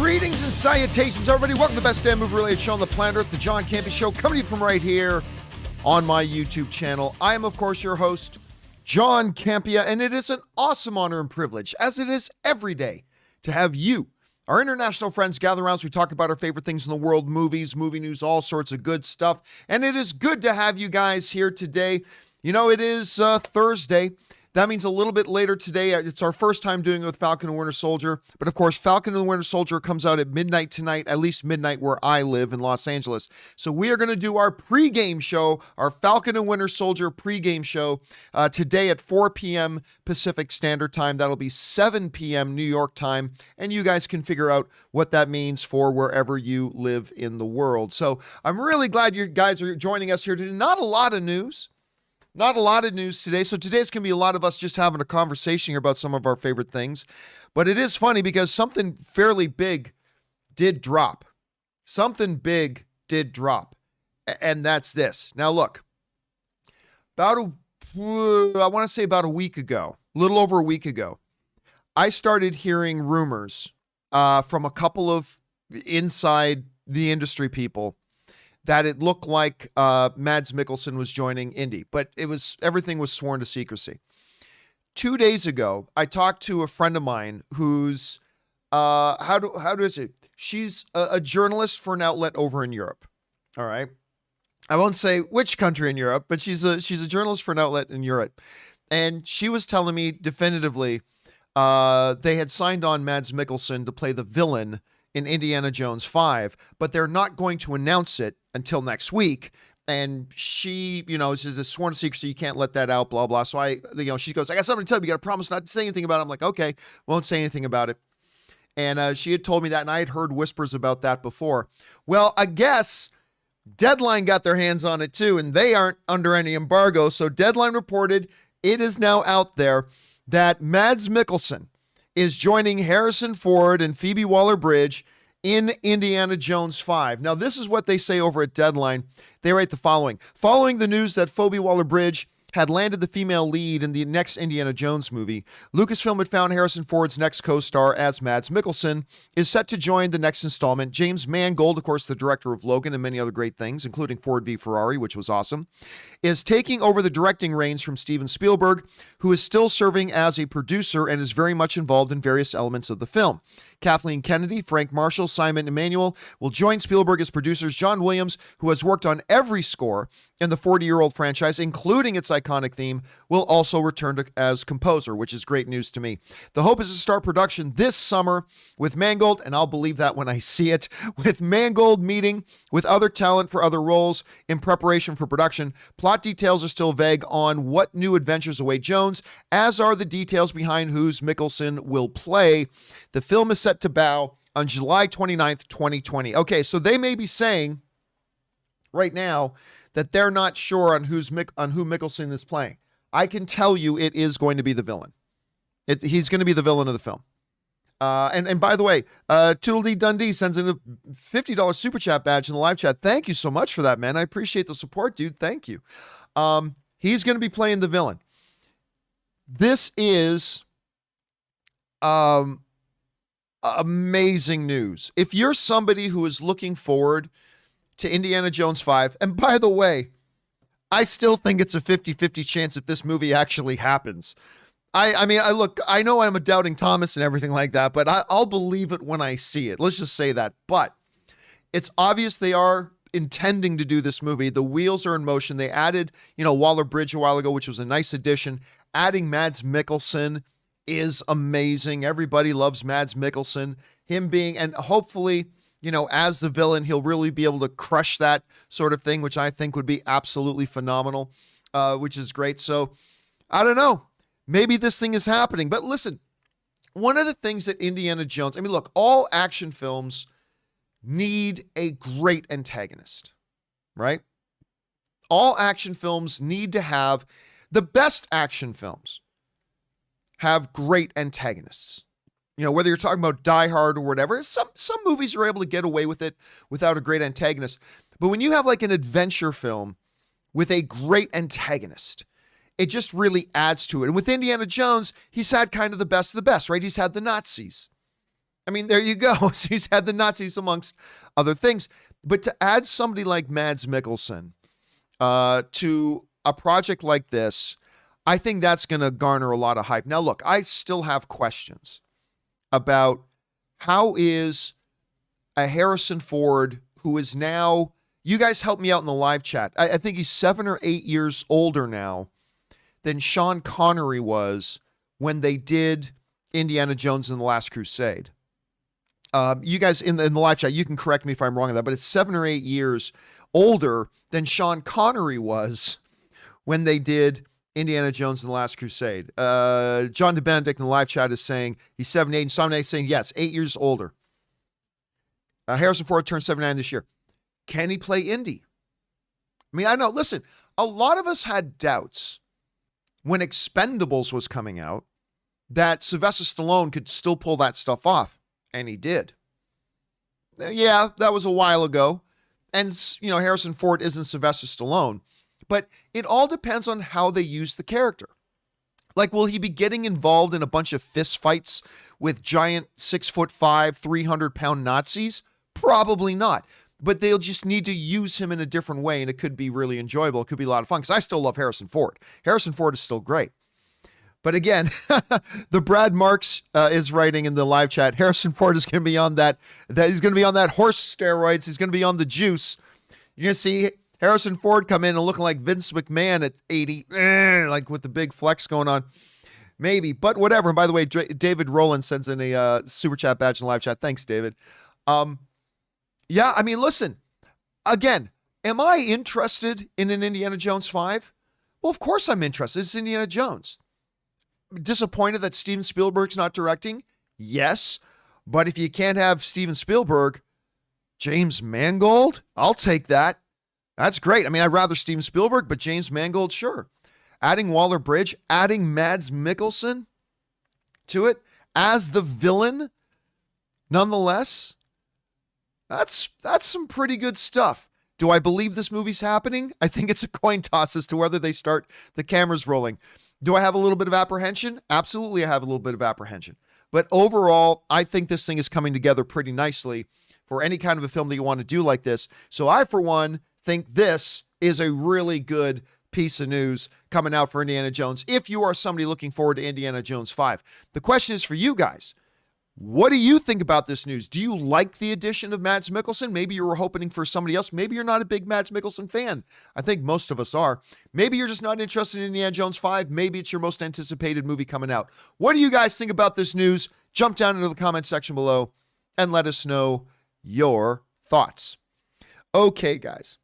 Greetings and salutations, everybody. Welcome to the best damn movie-related show on the planet Earth, the John Campea Show, coming to you from right here on my YouTube channel. I am, of course, your host, John Campea, and it is an awesome honor and privilege, as it is every day, to have you, our international friends, gather around as we talk about our favorite things in the world, movies, movie news, all sorts of good stuff. And it is good to have you guys here today. You know, it is Thursday. That means a little bit later today. It's our first time doing it with Falcon and Winter Soldier. But of course, Falcon and Winter Soldier comes out at midnight tonight, at least midnight where I live in Los Angeles. So we are going to do our pregame show, our Falcon and Winter Soldier pregame show today at 4 p.m. Pacific Standard Time. That'll be 7 p.m. New York time. And you guys can figure out what that means for wherever you live in the world. So I'm really glad you guys are joining us here today. Not a lot of news. Not a lot of news today. So today's going to be a lot of us just having a conversation here about some of our favorite things. But it is funny because something fairly big did drop. Something big did drop. And that's this. Now look, I want to say about a week ago, a little over a week ago, I started hearing rumors from a couple of inside the industry people that it looked like Mads Mikkelsen was joining Indy, but everything was sworn to secrecy. 2 days ago, I talked to a friend of mine who's she's a journalist for an outlet over in Europe. All right, I won't say which country in Europe, but she's a journalist for an outlet in Europe, and she was telling me definitively they had signed on Mads Mikkelsen to play the villain in Indiana Jones 5, but they're not going to announce it until next week. And she, this is a sworn secrecy. You can't let that out, blah, blah. So she goes, I got something to tell you. You got to promise not to say anything about it. I'm like, okay, won't say anything about it. And she had told me that, and I had heard whispers about that before. Well, I guess Deadline got their hands on it too, and they aren't under any embargo. So Deadline reported, it is now out there that Mads Mikkelsen is joining Harrison Ford and Phoebe Waller-Bridge in Indiana Jones 5. Now, this is what they say over at Deadline. They write the following. Following the news that Phoebe Waller-Bridge had landed the female lead in the next Indiana Jones movie, Lucasfilm had found Harrison Ford's next co-star as Mads Mikkelsen is set to join the next installment. James Mangold, of course, the director of Logan and many other great things, including Ford v Ferrari, which was awesome, is taking over the directing reins from Steven Spielberg, who is still serving as a producer and is very much involved in various elements of the film. Kathleen Kennedy, Frank Marshall, Simon Emanuel will join Spielberg as producers. John Williams, who has worked on every score in the 40-year-old franchise, including its iconic theme, will also return as composer, which is great news to me. The hope is to start production this summer with Mangold, and I'll believe that when I see it, with Mangold meeting with other talent for other roles in preparation for production. Plot details are still vague on what new adventures await Jones, as are the details behind whose Mikkelsen will play. The film is set to bow on July 29th, 2020. Okay, so they may be saying right now that they're not sure on who Mikkelsen is playing. I can tell you it is going to be the villain. He's going to be the villain of the film. And by the way, Toodledee Dundee sends in a $50 super chat badge in the live chat. Thank you so much for that, man. I appreciate the support, dude. Thank you. He's going to be playing the villain. This is amazing news. If you're somebody who is looking forward to Indiana Jones 5, and by the way, I still think it's a 50-50 chance if this movie actually happens. I know I'm a doubting Thomas and everything like that, but I'll believe it when I see it. Let's just say that. But it's obvious they are intending to do this movie. The wheels are in motion. They added, Waller-Bridge a while ago, which was a nice addition. Adding Mads Mikkelsen is amazing. Everybody loves Mads Mikkelsen. Him being, and hopefully, as the villain, he'll really be able to crush that sort of thing, which I think would be absolutely phenomenal, which is great. So, I don't know. Maybe this thing is happening. But listen, one of the things that Indiana Jones, look, all action films need a great antagonist, right? All action films need to have, the best action films have great antagonists. Whether you're talking about Die Hard or whatever, some movies are able to get away with it without a great antagonist. But when you have like an adventure film with a great antagonist, it just really adds to it. And with Indiana Jones, he's had kind of the best of the best, right? He's had the Nazis. I mean, there you go. So he's had the Nazis amongst other things. But to add somebody like Mads Mikkelsen to a project like this, I think that's going to garner a lot of hype. Now, look, I still have questions about how is a Harrison Ford, who is now, you guys help me out in the live chat. I think he's 7 or 8 years older now than Sean Connery was when they did Indiana Jones and the Last Crusade. You guys in the live chat, you can correct me if I'm wrong on that, but it's 7 or 8 years older than Sean Connery was when they did Indiana Jones and the Last Crusade. John DeBenedict in the live chat is saying he's 78, and Simon A is saying, yes, 8 years older. Harrison Ford turned 79 this year. Can he play Indy? I mean, I know, listen, a lot of us had doubts when Expendables was coming out that Sylvester Stallone could still pull that stuff off, and he did. Yeah, that was a while ago, and, you know, Harrison Ford isn't Sylvester Stallone, but it all depends on how they use the character. Like, will he be getting involved in a bunch of fist fights with giant 6'5", 300-pound Nazis? Probably not. But they'll just need to use him in a different way, and it could be really enjoyable. It could be a lot of fun, because I still love Harrison Ford. Harrison Ford is still great. But again, the Brad Marks is writing in the live chat, Harrison Ford is going to be on that he's going to be on that horse steroids. He's going to be on the juice. You're going to see Harrison Ford come in and looking like Vince McMahon at 80, like with the big flex going on. Maybe, but whatever. And by the way, David Rowland sends in a super chat badge in the live chat. Thanks, David. Yeah, I mean, listen, again, am I interested in an Indiana Jones 5? Well, of course I'm interested. It's Indiana Jones. Disappointed that Steven Spielberg's not directing? Yes. But if you can't have Steven Spielberg, James Mangold, I'll take that. That's great. I mean, I'd rather Steven Spielberg, but James Mangold, sure. Adding Waller-Bridge, adding Mads Mikkelsen to it as the villain, nonetheless, that's some pretty good stuff. Do I believe this movie's happening? I think it's a coin toss as to whether they start the cameras rolling. Do I have a little bit of apprehension? Absolutely, I have a little bit of apprehension. But overall, I think this thing is coming together pretty nicely for any kind of a film that you want to do like this. So I, for one, think this is a really good piece of news coming out for Indiana Jones if you are somebody looking forward to Indiana Jones 5. The question is for you guys. What do you think about this news? Do you like the addition of Mads Mikkelsen? Maybe you were hoping for somebody else. Maybe you're not a big Mads Mikkelsen fan. I think most of us are. Maybe you're just not interested in Indiana Jones 5. Maybe it's your most anticipated movie coming out. What do you guys think about this news? Jump down into the comment section below and let us know your thoughts. Okay, guys.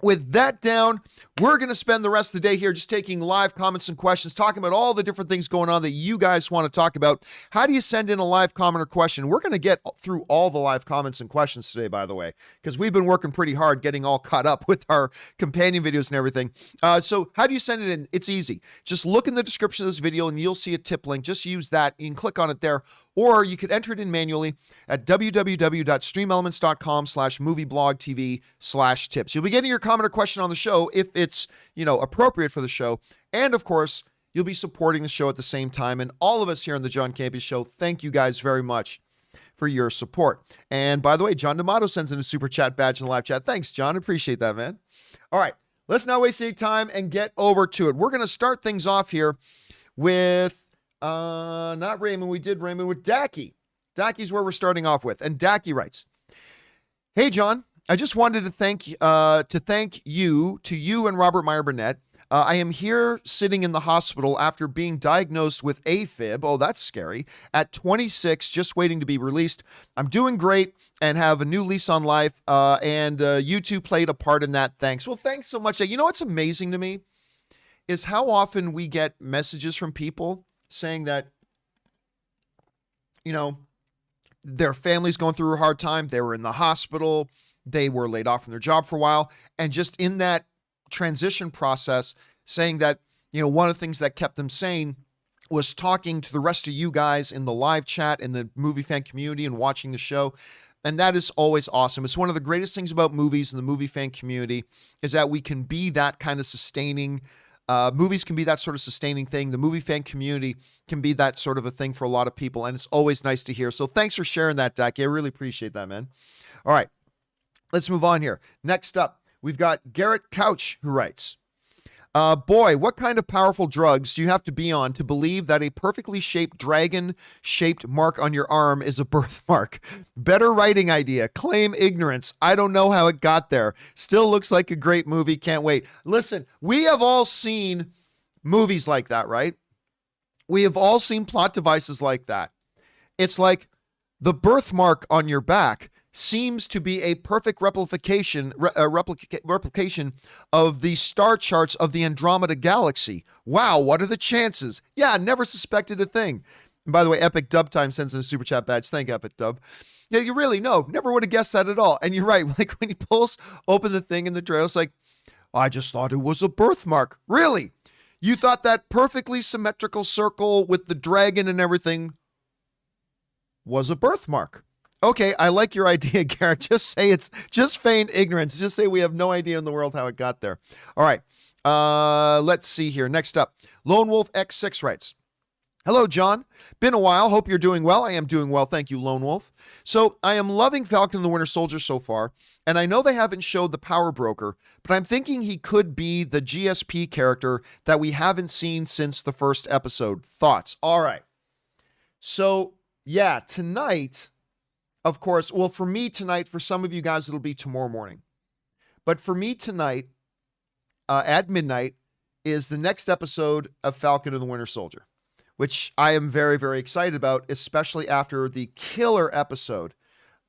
With that down, we're going to spend the rest of the day here just taking live comments and questions, talking about all the different things going on that you guys want to talk about. How do you send in a live comment or question? We're going to get through all the live comments and questions today, by the way, because we've been working pretty hard getting all caught up with our companion videos and everything. So how do you send it in? It's easy. Just look in the description of this video and you'll see a tip link. Just use that. You can click on it there. Or you could enter it in manually at www.streamelements.com/movieblogtv/tips. You'll be getting your comment or question on the show if it's, appropriate for the show. And of course, you'll be supporting the show at the same time. And all of us here on the John Campea Show, thank you guys very much for your support. And by the way, John D'Amato sends in a super chat badge in the live chat. Thanks, John. Appreciate that, man. All right, let's not waste any time and get over to it. We're going to start things off here with not Raymond. We did Raymond with Dacky. Dacky's where we're starting off with. And Dacky writes, "Hey, John, I just wanted to thank you and Robert Meyer Burnett. I am here sitting in the hospital after being diagnosed with AFib. Oh, that's scary. At 26, just waiting to be released. I'm doing great and have a new lease on life. And you two played a part in that. Thanks." Well, thanks so much. You know what's amazing to me is how often we get messages from people saying that, their family's going through a hard time. They were in the hospital. They were laid off from their job for a while. And just in that transition process, saying that, one of the things that kept them sane was talking to the rest of you guys in the live chat in the movie fan community and watching the show. And that is always awesome. It's one of the greatest things about movies and the movie fan community is that we can be that kind of sustaining Movies can be that sort of sustaining thing. The movie fan community can be that sort of a thing for a lot of people, and it's always nice to hear. So thanks for sharing that, Dak. I really appreciate that, man. All right, let's move on here. Next up, we've got Garrett Couch, who writes, boy, what kind of powerful drugs do you have to be on to believe that a perfectly shaped dragon-shaped mark on your arm is a birthmark? Better writing idea. Claim ignorance. I don't know how it got there. Still looks like a great movie. Can't wait. Listen, we have all seen movies like that, right? We have all seen plot devices like that. It's like the birthmark on your back seems to be a perfect replication of the star charts of the Andromeda Galaxy. Wow, what are the chances? Yeah, never suspected a thing. And by the way, Epic Dub Time sends in a super chat badge. Thank Epic Dub. Yeah, you really know. Never would have guessed that at all. And you're right. Like when he pulls open the thing in the trailer, it's like, I just thought it was a birthmark. Really? You thought that perfectly symmetrical circle with the dragon and everything was a birthmark? Okay, I like your idea, Garrett. Just say it's just feigned ignorance. Just say we have no idea in the world how it got there. All right, let's see here. Next up, Lone Wolf X6 writes, hello, John. Been a while. Hope you're doing well. I am doing well. Thank you, Lone Wolf. So I am loving Falcon and the Winter Soldier so far, and I know they haven't showed the Power Broker, but I'm thinking he could be the GSP character that we haven't seen since the first episode. Thoughts? All right. So, yeah, tonight, of course, well, for me tonight, for some of you guys, it'll be tomorrow morning. But for me tonight, at midnight, is the next episode of Falcon and the Winter Soldier, which I am very, very excited about, especially after the killer episode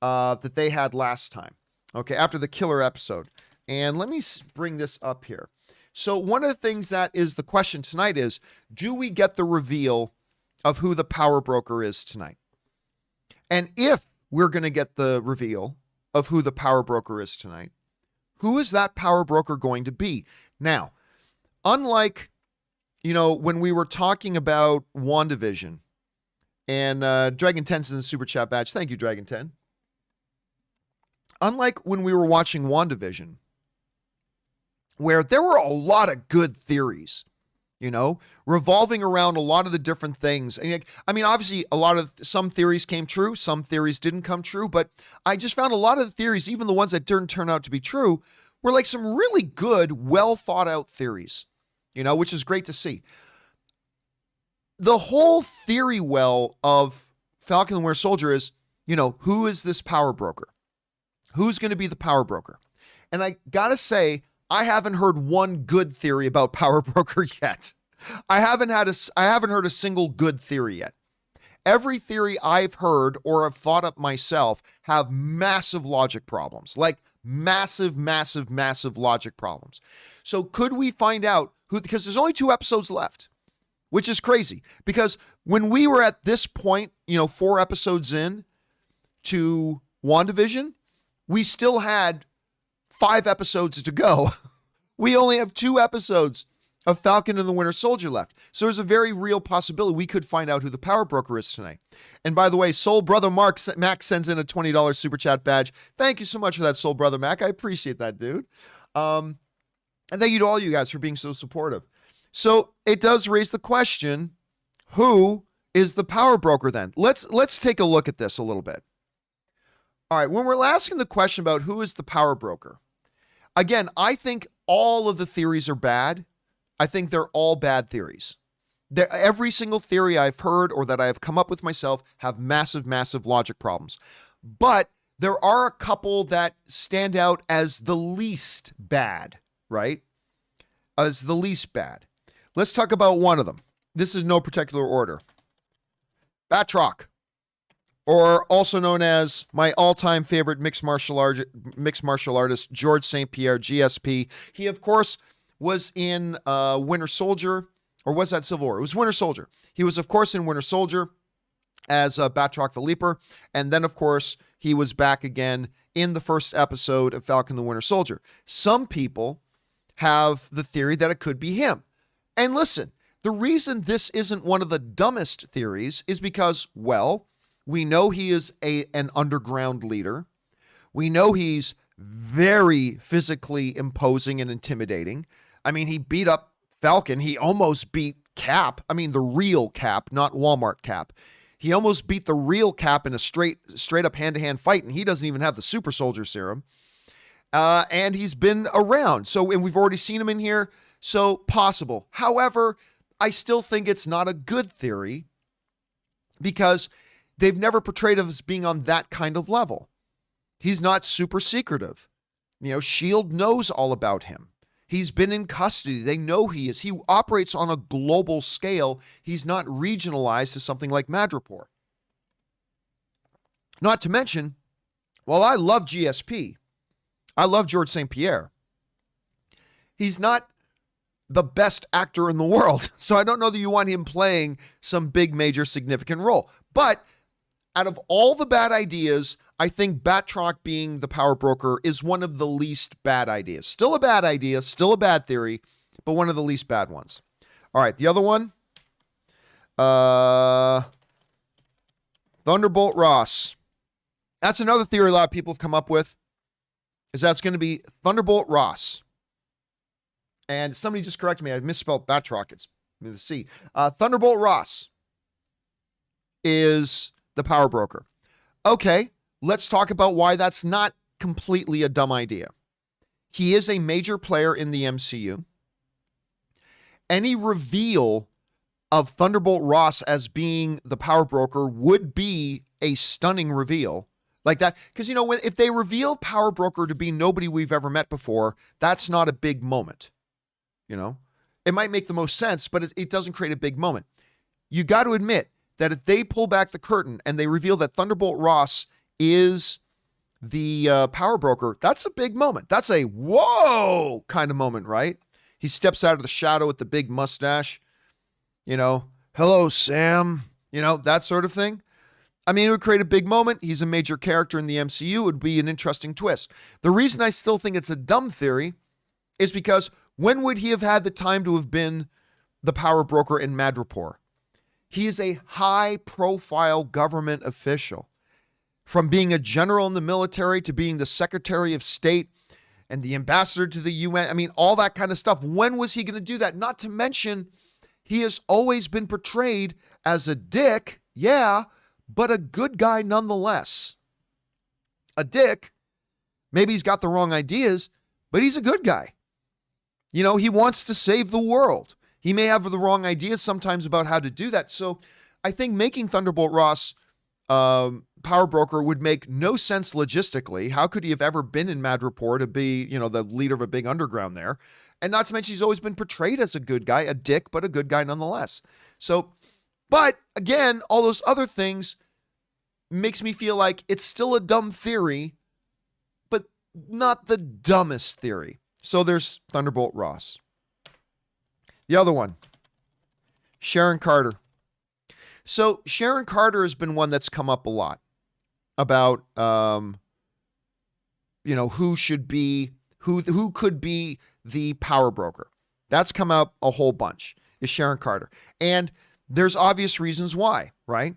that they had last time. Okay, after the killer episode. And let me bring this up here. So one of the things that is the question tonight is, do we get the reveal of who the Power Broker is tonight? And if we're going to get the reveal of who the Power Broker is tonight, who is that Power Broker going to be? Now, unlike, when we were talking about WandaVision, and Dragon 10's in the super chat badge. Thank you, Dragon 10. Unlike when we were watching WandaVision, where there were a lot of good theories, revolving around a lot of the different things. And I mean, obviously some theories came true, some theories didn't come true, but I just found a lot of the theories, even the ones that didn't turn out to be true, were like some really good, well thought out theories, which is great to see. The whole theory well of Falcon and Winter Soldier is, who is this Power Broker? Who's going to be the Power Broker? And I gotta say, I haven't heard one good theory about Power Broker yet. I haven't heard a single good theory yet. Every theory I've heard or have thought up myself have massive logic problems, like massive logic problems. So could we find out who, because there's only 2 episodes left, which is crazy, because when we were at this point, 4 episodes in to WandaVision, we still had 5 episodes to go. We only have 2 episodes of Falcon and the Winter Soldier left. So there's a very real possibility we could find out who the Power Broker is tonight. And by the way, Soul Brother Mac sends in a $20 super chat badge. Thank you so much for that, Soul Brother Mac. I appreciate that, dude. And thank you to all you guys for being so supportive. So it does raise the question, who is the Power Broker then? Let's take a look at this a little bit. All right, when we're asking the question about who is the Power Broker, again, I think all of the theories are bad. I think they're all bad theories. Every single theory I've heard or that I have come up with myself have massive logic problems. But there are a couple that stand out as the least bad, right? As the least bad. Let's talk about one of them. This is no particular order. Batroc, or also known as my all-time favorite mixed martial artist, George St. Pierre, GSP. He, of course, was in Winter Soldier, or was that Civil War? It was Winter Soldier. He was, of course, in Winter Soldier as Batroc the Leaper, and then, of course, he was back again in the first episode of Falcon the Winter Soldier. Some people have the theory that it could be him. And listen, the reason this isn't one of the dumbest theories is because, well, we know he is an underground leader. We know he's very physically imposing and intimidating. I mean, he beat up Falcon. He almost beat Cap. I mean, the real Cap, not Walmart Cap. He almost beat the real Cap in a straight up hand-to-hand fight, and he doesn't even have the super soldier serum. And he's been around. So, and we've already seen him in here. So possible. However, I still think it's not a good theory because they've never portrayed him as being on that kind of level. He's not super secretive. You know, S.H.I.E.L.D. knows all about him. He's been in custody. They know he is. He operates on a global scale. He's not regionalized to something like Madripoor. Not to mention, while I love GSP, I love George St. Pierre, he's not the best actor in the world. So I don't know that you want him playing some big, major, significant role. But out of all the bad ideas, I think Batroc being the power broker is one of the least bad ideas. Still a bad idea, still a bad theory, but one of the least bad ones. All right, the other one, Thunderbolt Ross. That's another theory a lot of people have come up with, is that's going to be Thunderbolt Ross. And somebody just corrected me. I misspelled Batroc. It's with a C. Thunderbolt Ross is the power broker. Okay, let's talk about why that's not completely a dumb idea. He is a major player in the MCU. Any reveal of Thunderbolt Ross as being the power broker would be a stunning reveal. Like that, because, you know, if they reveal power broker to be nobody we've ever met before, that's not a big moment. You know, it might make the most sense, but it doesn't create a big moment. You got to admit that if they pull back the curtain and they reveal that Thunderbolt Ross is the power broker, that's a big moment. That's a whoa kind of moment, right? He steps out of the shadow with the big mustache, you know, hello, Sam, you know, that sort of thing. I mean, it would create a big moment. He's a major character in the MCU. It would be an interesting twist. The reason I still think it's a dumb theory is because when would he have had the time to have been the power broker in Madripoor? He is a high-profile government official. From being a general in the military to being the Secretary of State and the ambassador to the UN. I mean, all that kind of stuff. When was he going to do that? Not to mention, he has always been portrayed as a dick, yeah, but a good guy nonetheless. A dick. Maybe he's got the wrong ideas, but he's a good guy. You know, he wants to save the world. He may have the wrong ideas sometimes about how to do that. So I think making Thunderbolt Ross power broker would make no sense logistically. How could he have ever been in Madripoor to be, you know, the leader of a big underground there? And not to mention he's always been portrayed as a good guy, a dick, but a good guy nonetheless. So, but again, all those other things makes me feel like it's still a dumb theory, but not the dumbest theory. So there's Thunderbolt Ross. The other one, Sharon Carter. So Sharon Carter has been one that's come up a lot about, you know, who should be, who could be the power broker. That's come up a whole bunch, is Sharon Carter. And there's obvious reasons why, right?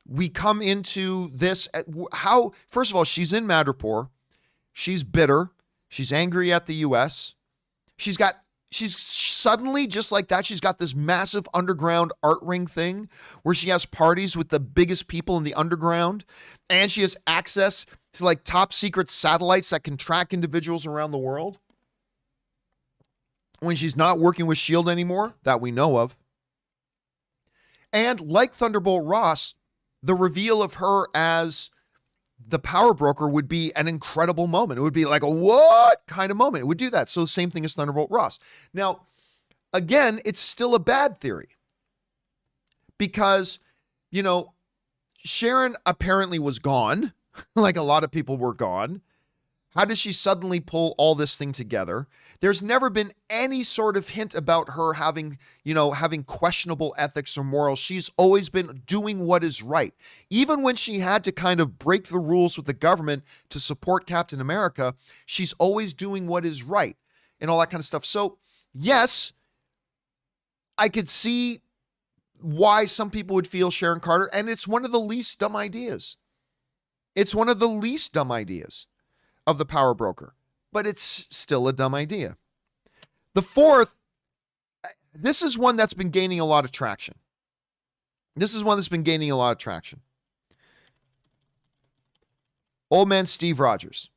We come into this, how, first of all, she's in Madripoor. She's bitter. She's angry at the U.S. She's suddenly, just like that, she's got this massive underground art ring thing where she has parties with the biggest people in the underground. And she has access to like top secret satellites that can track individuals around the world. When she's not working with S.H.I.E.L.D. anymore, that we know of. And like Thunderbolt Ross, the reveal of her as the power broker would be an incredible moment. It would be like a what kind of moment. It would do that. So same thing as Thunderbolt Ross. Now, again, it's still a bad theory because, you know, Sharon apparently was gone. Like a lot of people were gone. How does she suddenly pull all this thing together? There's never been any sort of hint about her having, you know, having questionable ethics or morals. She's always been doing what is right. Even when she had to kind of break the rules with the government to support Captain America, she's always doing what is right and all that kind of stuff. So, yes, I could see why some people would feel Sharon Carter, and it's one of the least dumb ideas. It's one of the least dumb ideas of the power broker, but it's still a dumb idea. The fourth, this is one that's been gaining a lot of traction. Old man Steve Rogers.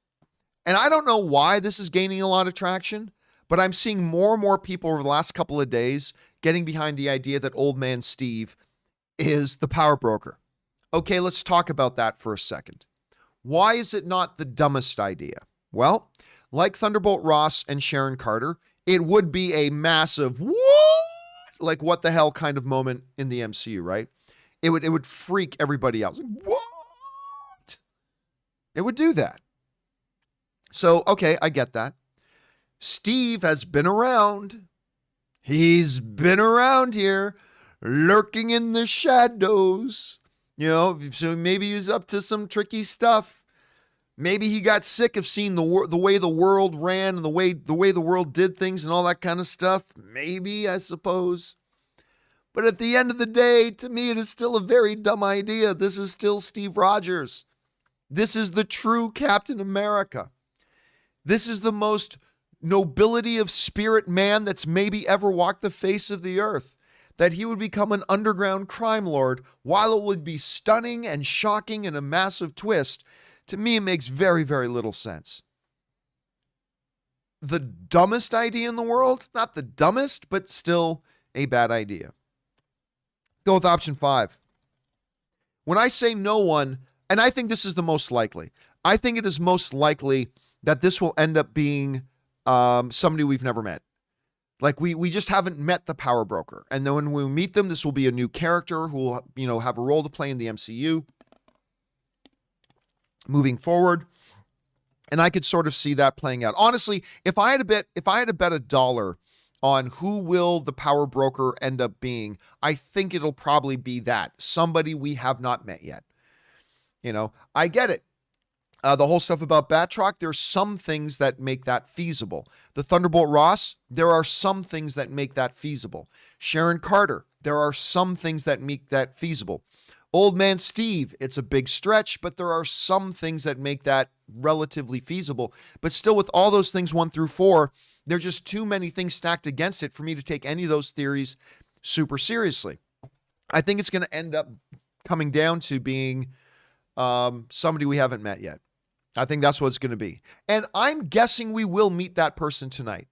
And I don't know why this is gaining a lot of traction, but I'm seeing more and more people over the last couple of days getting behind the idea that old man Steve is the power broker. Okay, let's talk about that for a second. Why is it not the dumbest idea? Well, like Thunderbolt Ross and Sharon Carter, it would be a massive what? Like what the hell kind of moment in the MCU, right? It would freak everybody else. Like, what? It would do that. So, okay, I get that. Steve has been around. He's been around here, lurking in the shadows. You know, so maybe he's up to some tricky stuff. Maybe he got sick of seeing the way the world ran and the way the world did things and all that kind of stuff. Maybe, I suppose. But at the end of the day, to me, it is still a very dumb idea. This is still Steve Rogers. This is the true Captain America. This is the most nobility of spirit man that's maybe ever walked the face of the earth. That he would become an underground crime lord, while it would be stunning and shocking and a massive twist, to me it makes very, very little sense. The dumbest idea in the world? Not the dumbest, but still a bad idea. Go with option 5. When I say no one, and I think this is the most likely, I think it is most likely that this will end up being somebody we've never met. Like we just haven't met the power broker. And then when we meet them, this will be a new character who will, you know, have a role to play in the MCU moving forward. And I could sort of see that playing out. Honestly, if I had to bet $1 on who will the power broker end up being, I think it'll probably be that. Somebody we have not met yet. You know, I get it. The whole stuff about Batroc, there's some things that make that feasible. The Thunderbolt Ross, there are some things that make that feasible. Sharon Carter, there are some things that make that feasible. Old man Steve, it's a big stretch, but there are some things that make that relatively feasible. But still, with all those things 1 through 4, there are just too many things stacked against it for me to take any of those theories super seriously. I think it's going to end up coming down to being somebody we haven't met yet. I think that's what it's going to be. And I'm guessing we will meet that person tonight.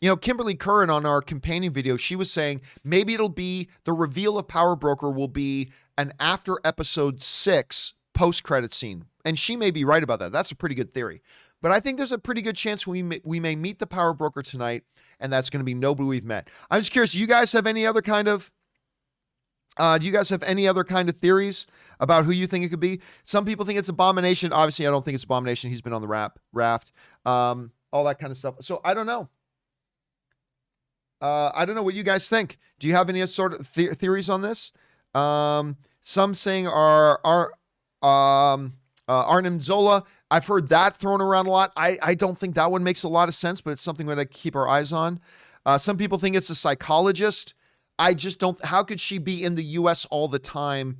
You know, Kimberly Curran on our companion video, she was saying maybe it'll be the reveal of Power Broker will be an after episode 6 post-credit scene. And she may be right about that. That's a pretty good theory. But I think there's a pretty good chance we may meet the Power Broker tonight, and that's going to be nobody we've met. I'm just curious, do you guys have any other kind of theories about who you think it could be? Some people think it's Abomination. Obviously, I don't think it's Abomination. He's been on the raft. All that kind of stuff. So I don't know. I don't know what you guys think. Do you have any sort of theories on this? Some saying Arnim Zola. I've heard that thrown around a lot. I don't think that one makes a lot of sense, but it's something we're going to keep our eyes on. Some people think it's a psychologist. I just don't. How could she be in the U.S. all the time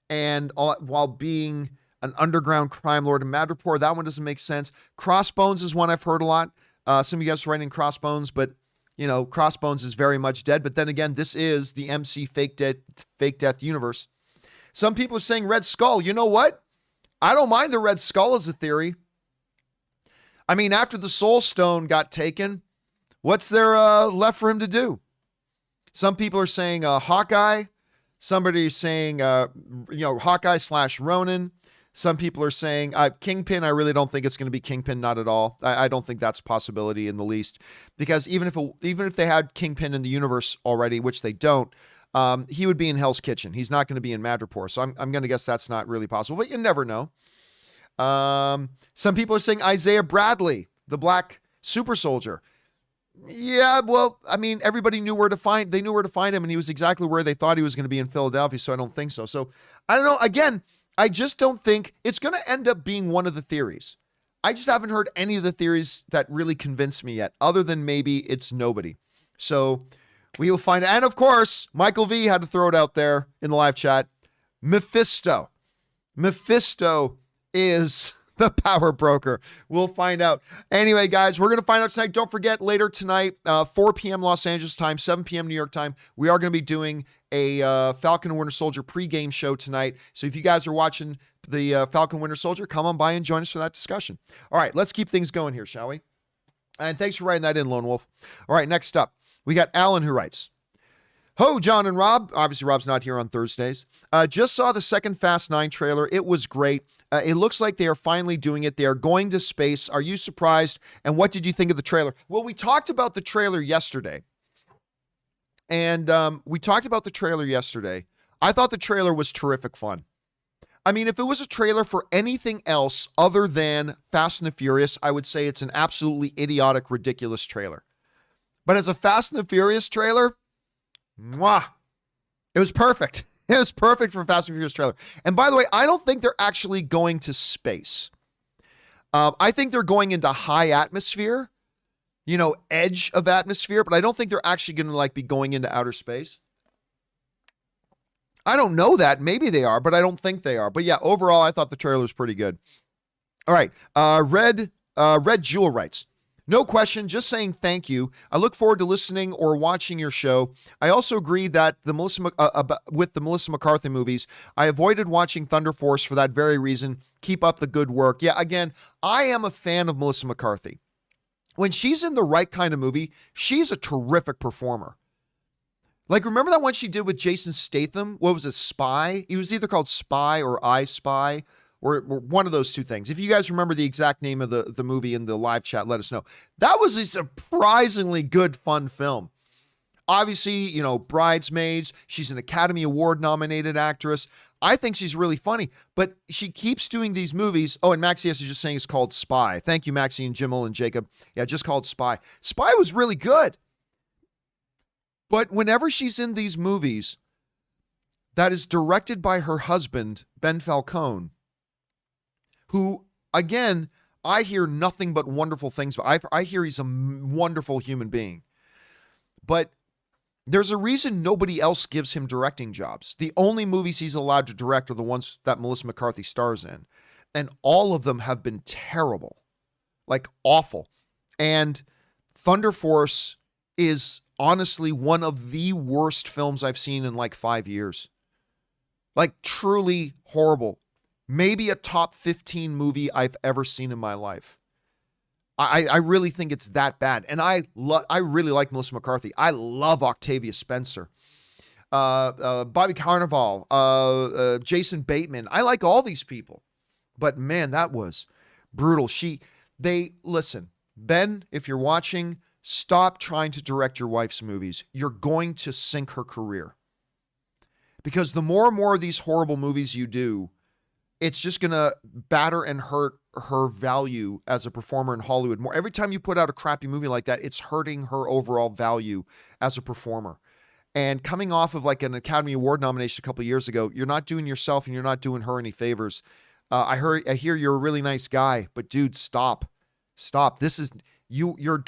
and while being an underground crime lord in Madripoor? That one doesn't make sense. Crossbones is one I've heard a lot. Some of you guys writing Crossbones, but you know, Crossbones is very much dead. But then again, this is the MC fake death universe. Some people are saying Red Skull. You know what? I don't mind the Red Skull as a theory. I mean, after the Soul Stone got taken, what's there left for him to do? Some people are saying Hawkeye. Somebody's saying, Hawkeye / Ronin. Some people are saying Kingpin. I really don't think it's going to be Kingpin, not at all. I don't think that's a possibility in the least. Because even if they had Kingpin in the universe already, which they don't, he would be in Hell's Kitchen. He's not going to be in Madripoor. So I'm going to guess that's not really possible. But you never know. Some people are saying Isaiah Bradley, the Black Super Soldier. Yeah, well, I mean, everybody knew where to find him, and he was exactly where they thought he was going to be in Philadelphia, so I don't think so. So, I don't know. Again, I just don't think it's going to end up being one of the theories. I just haven't heard any of the theories that really convinced me yet, other than maybe it's nobody. So, we will find out. And, of course, Michael V had to throw it out there in the live chat. Mephisto. Mephisto is The power broker. We'll find out. Anyway, guys, we're going to find out tonight. Don't forget, later tonight, 4 p.m. Los Angeles time, 7 p.m. New York time, we are going to be doing a Falcon and Winter Soldier pregame show tonight. So if you guys are watching the Falcon Winter Soldier, come on by and join us for that discussion. All right, let's keep things going here, shall we? And thanks for writing that in, Lone Wolf. All right, next up, we got Alan who writes, Ho, John and Rob. Obviously, Rob's not here on Thursdays. Just saw the second Fast 9 trailer. It was great. It looks like they are finally doing it. They are going to space. Are you surprised? And what did you think of the trailer? Well, we talked about the trailer yesterday. I thought the trailer was terrific fun. I mean, if it was a trailer for anything else other than Fast and the Furious, I would say it's an absolutely idiotic, ridiculous trailer. But as a Fast and the Furious trailer, mwah, it was perfect. It was perfect for a Fast and Furious trailer. And by the way, I don't think they're actually going to space. I think they're going into high atmosphere, edge of atmosphere, but I don't think they're actually going to be going into outer space. I don't know that. Maybe they are, but I don't think they are. But yeah, overall, I thought the trailer was pretty good. All right. Red Jewel writes, no question, just saying thank you. I look forward to listening or watching your show. I also agree that with the Melissa McCarthy movies, I avoided watching Thunder Force for that very reason. Keep up the good work. Yeah, again, I am a fan of Melissa McCarthy. When she's in the right kind of movie, she's a terrific performer. Remember that one she did with Jason Statham? What was it, Spy? It was either called Spy or I Spy, or one of those two things. If you guys remember the exact name of the movie in the live chat, let us know. That was a surprisingly good, fun film. Obviously, Bridesmaids. She's an Academy Award nominated actress. I think she's really funny, but she keeps doing these movies. Oh, and Maxie is just saying it's called Spy. Thank you, Maxie and Jimmel and Jacob. Yeah, just called Spy. Spy was really good. But whenever she's in these movies that is directed by her husband, Ben Falcone, who, again, I hear nothing but wonderful things, but I hear he's a wonderful human being. But there's a reason nobody else gives him directing jobs. The only movies he's allowed to direct are the ones that Melissa McCarthy stars in. And all of them have been terrible. Awful. And Thunder Force is honestly one of the worst films I've seen in 5 years. Truly horrible. Maybe a top 15 movie I've ever seen in my life. I really think it's that bad. And I really like Melissa McCarthy. I love Octavia Spencer. Bobby Cannavale, Jason Bateman. I like all these people. But man, that was brutal. Listen, Ben, if you're watching, stop trying to direct your wife's movies. You're going to sink her career. Because the more and more of these horrible movies you do, it's just going to batter and hurt her value as a performer in Hollywood more. Every time you put out a crappy movie like that, it's hurting her overall value as a performer. And coming off of an Academy Award nomination a couple of years ago, you're not doing yourself and you're not doing her any favors. I hear you're a really nice guy, but dude, stop. This is your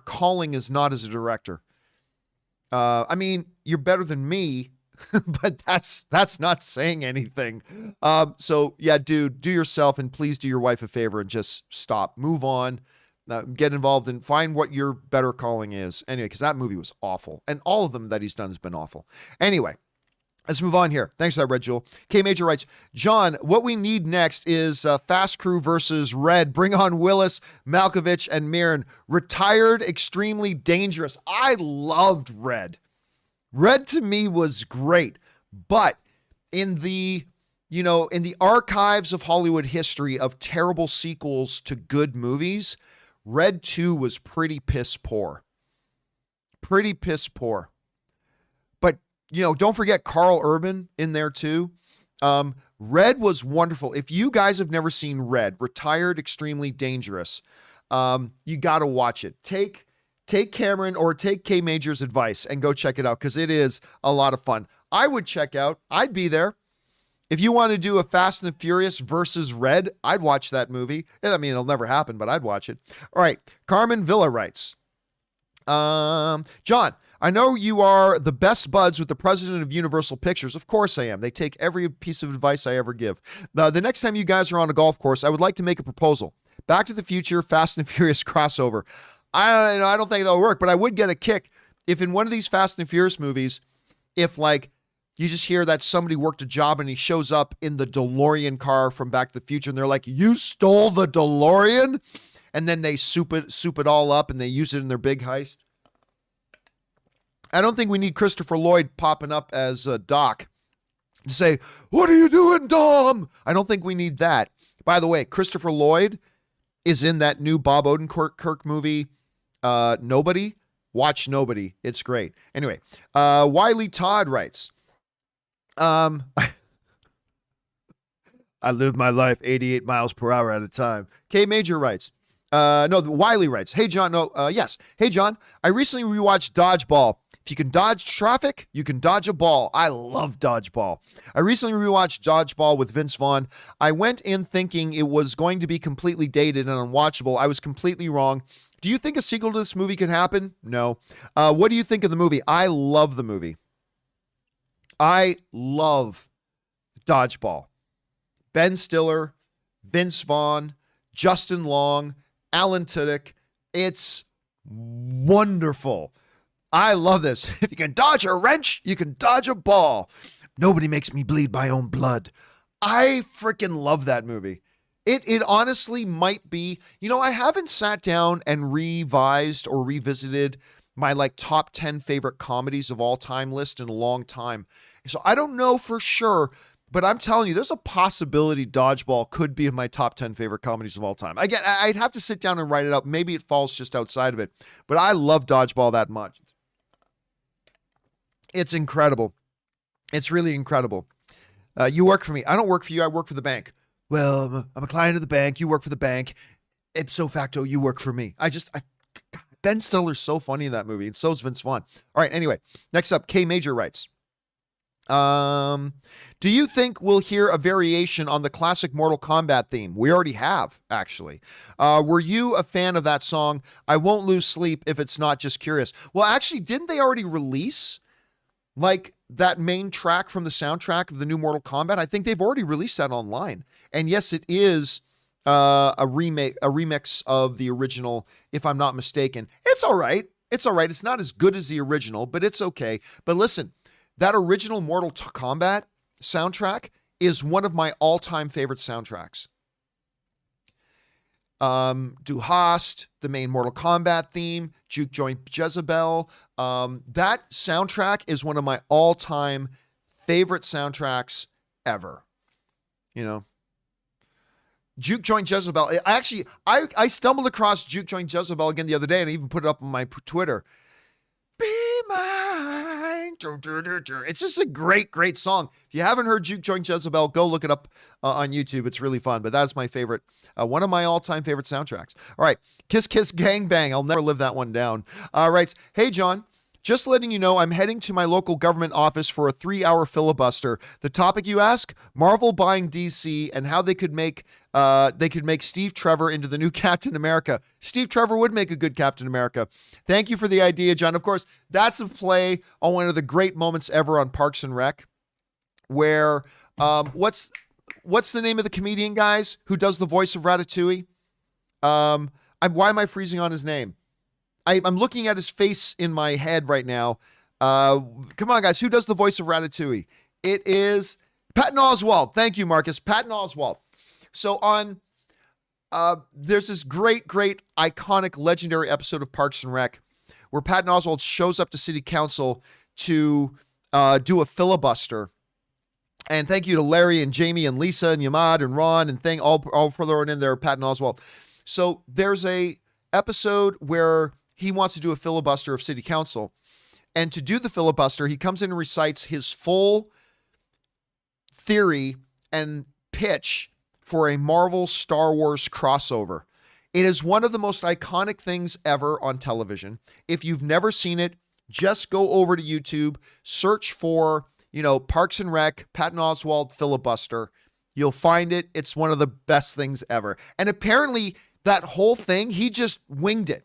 calling is not as a director. I mean, you're better than me, but that's not saying anything. So yeah, dude, do yourself and please do your wife a favor and just stop, move on, get involved and find what your better calling is. Anyway, because that movie was awful, and all of them that he's done has been awful. Anyway, let's move on here. Thanks for that, Red Jewel. K Major writes, John, what we need next is Fast Crew versus Red. Bring on Willis, Malkovich, and Mirren. Retired, extremely dangerous. I loved Red. Red to me was great, but in the archives of Hollywood history of terrible sequels to good movies, Red 2 was pretty piss poor. Pretty piss poor. But, don't forget Carl Urban in there too. Red was wonderful. If you guys have never seen Red, Retired, Extremely Dangerous, you got to watch it. Take Cameron or take K Major's advice and go check it out because it is a lot of fun. I'd be there. If you want to do a Fast and the Furious versus Red, I'd watch that movie. I mean, it'll never happen, but I'd watch it. All right. Carmen Villa writes, John, I know you are the best buds with the president of Universal Pictures. Of course I am. They take every piece of advice I ever give. The next time you guys are on a golf course, I would like to make a proposal. Back to the Future, Fast and Furious crossover. I don't think that'll work, but I would get a kick if in one of these Fast and Furious movies, if like you just hear that somebody worked a job and he shows up in the DeLorean car from Back to the Future and they're like, you stole the DeLorean? And then they soup it all up and they use it in their big heist. I don't think we need Christopher Lloyd popping up as Doc to say, what are you doing, Dom? I don't think we need that. By the way, Christopher Lloyd is in that new Bob Odenkirk movie, Nobody. Watch Nobody. It's great. Anyway, Wiley Todd writes, I live my life 88 miles per hour at a time. K Major writes, Wiley writes, hey, John, yes. Hey, John, I recently rewatched Dodgeball. If you can dodge traffic, you can dodge a ball. I love Dodgeball. I recently rewatched Dodgeball with Vince Vaughn. I went in thinking it was going to be completely dated and unwatchable. I was completely wrong. Do you think a sequel to this movie could happen? No. What do you think of the movie? I love the movie. I love Dodgeball. Ben Stiller, Vince Vaughn, Justin Long, Alan Tudyk. It's wonderful. I love this. If you can dodge a wrench, you can dodge a ball. Nobody makes me bleed my own blood. I freaking love that movie. It honestly might be, I haven't sat down and revised or revisited my like top 10 favorite comedies of all time list in a long time. So I don't know for sure, but I'm telling you, there's a possibility Dodgeball could be in my top 10 favorite comedies of all time. Again, I'd have to sit down and write it up. Maybe it falls just outside of it, but I love Dodgeball that much. It's incredible. It's really incredible. You work for me. I don't work for you. I work for the bank. Well, I'm a client of the bank. You work for the bank. Ipso facto, you work for me. Ben Stiller's so funny in that movie, and so is Vince Vaughn. All right, anyway, next up, K Major writes, do you think we'll hear a variation on the classic Mortal Kombat theme? We already have, actually. Were you a fan of that song? I won't lose sleep if it's not, just curious. Well, actually, didn't they already release like that main track from the soundtrack of the new Mortal Kombat? I think they've already released that online. And yes, it is a remix of the original, if I'm not mistaken. It's all right. It's all right. It's not as good as the original, but it's okay. But listen, that original Mortal Kombat soundtrack is one of my all-time favorite soundtracks. Du Hast, the main Mortal Kombat theme, Juke Joint Jezebel. That soundtrack is one of my all-time favorite soundtracks ever. Juke Joint Jezebel. I stumbled across Juke Joint Jezebel again the other day, and I even put it up on my Twitter. Be mine. It's just a great, great song. If you haven't heard Juke Joint Jezebel, go look it up on YouTube. It's really fun, but that's my favorite. One of my all-time favorite soundtracks. All right. Kiss Kiss Gang Bang. I'll never live that one down. Writes, hey, John, just letting you know I'm heading to my local government office for a 3-hour filibuster. The topic you ask, Marvel buying DC and how they could make Steve Trevor into the new Captain America. Steve Trevor would make a good Captain America. Thank you for the idea, John. Of course, that's a play on one of the great moments ever on Parks and Rec, where what's the name of the comedian, guys, who does the voice of Ratatouille? Why am I freezing on his name? I'm looking at his face in my head right now. Come on, guys. Who does the voice of Ratatouille? It is Patton Oswalt. Thank you, Marcus. Patton Oswalt. So there's this great, great, iconic, legendary episode of Parks and Rec where Patton Oswalt shows up to City Council to do a filibuster. And thank you to Larry and Jamie and Lisa and Yamad and Ron and all for throwing in there Patton Oswalt. So there's a episode where he wants to do a filibuster of City Council. And to do the filibuster, he comes in and recites his full theory and pitch for a Marvel Star Wars crossover. It is one of the most iconic things ever on television. If you've never seen it, just go over to YouTube, search for, Parks and Rec, Patton Oswalt filibuster. You'll find it. It's one of the best things ever. And apparently that whole thing, he just winged it.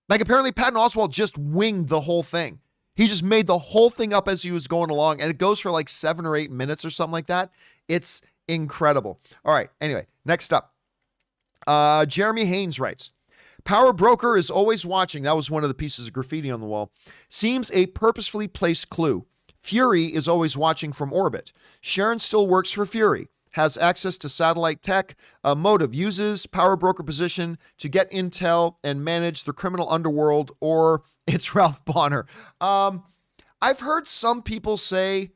Like apparently Patton Oswalt just winged the whole thing. He just made the whole thing up as he was going along, and it goes for like 7 or 8 minutes or something like that. It's incredible. All right. Anyway, next up. Jeremy Haynes writes, Power Broker is always watching. That was one of the pieces of graffiti on the wall. Seems a purposefully placed clue. Fury is always watching from orbit. Sharon still works for Fury. Has access to satellite tech. Motive uses Power Broker position to get intel and manage the criminal underworld, or it's Ralph Bonner. I've heard some people say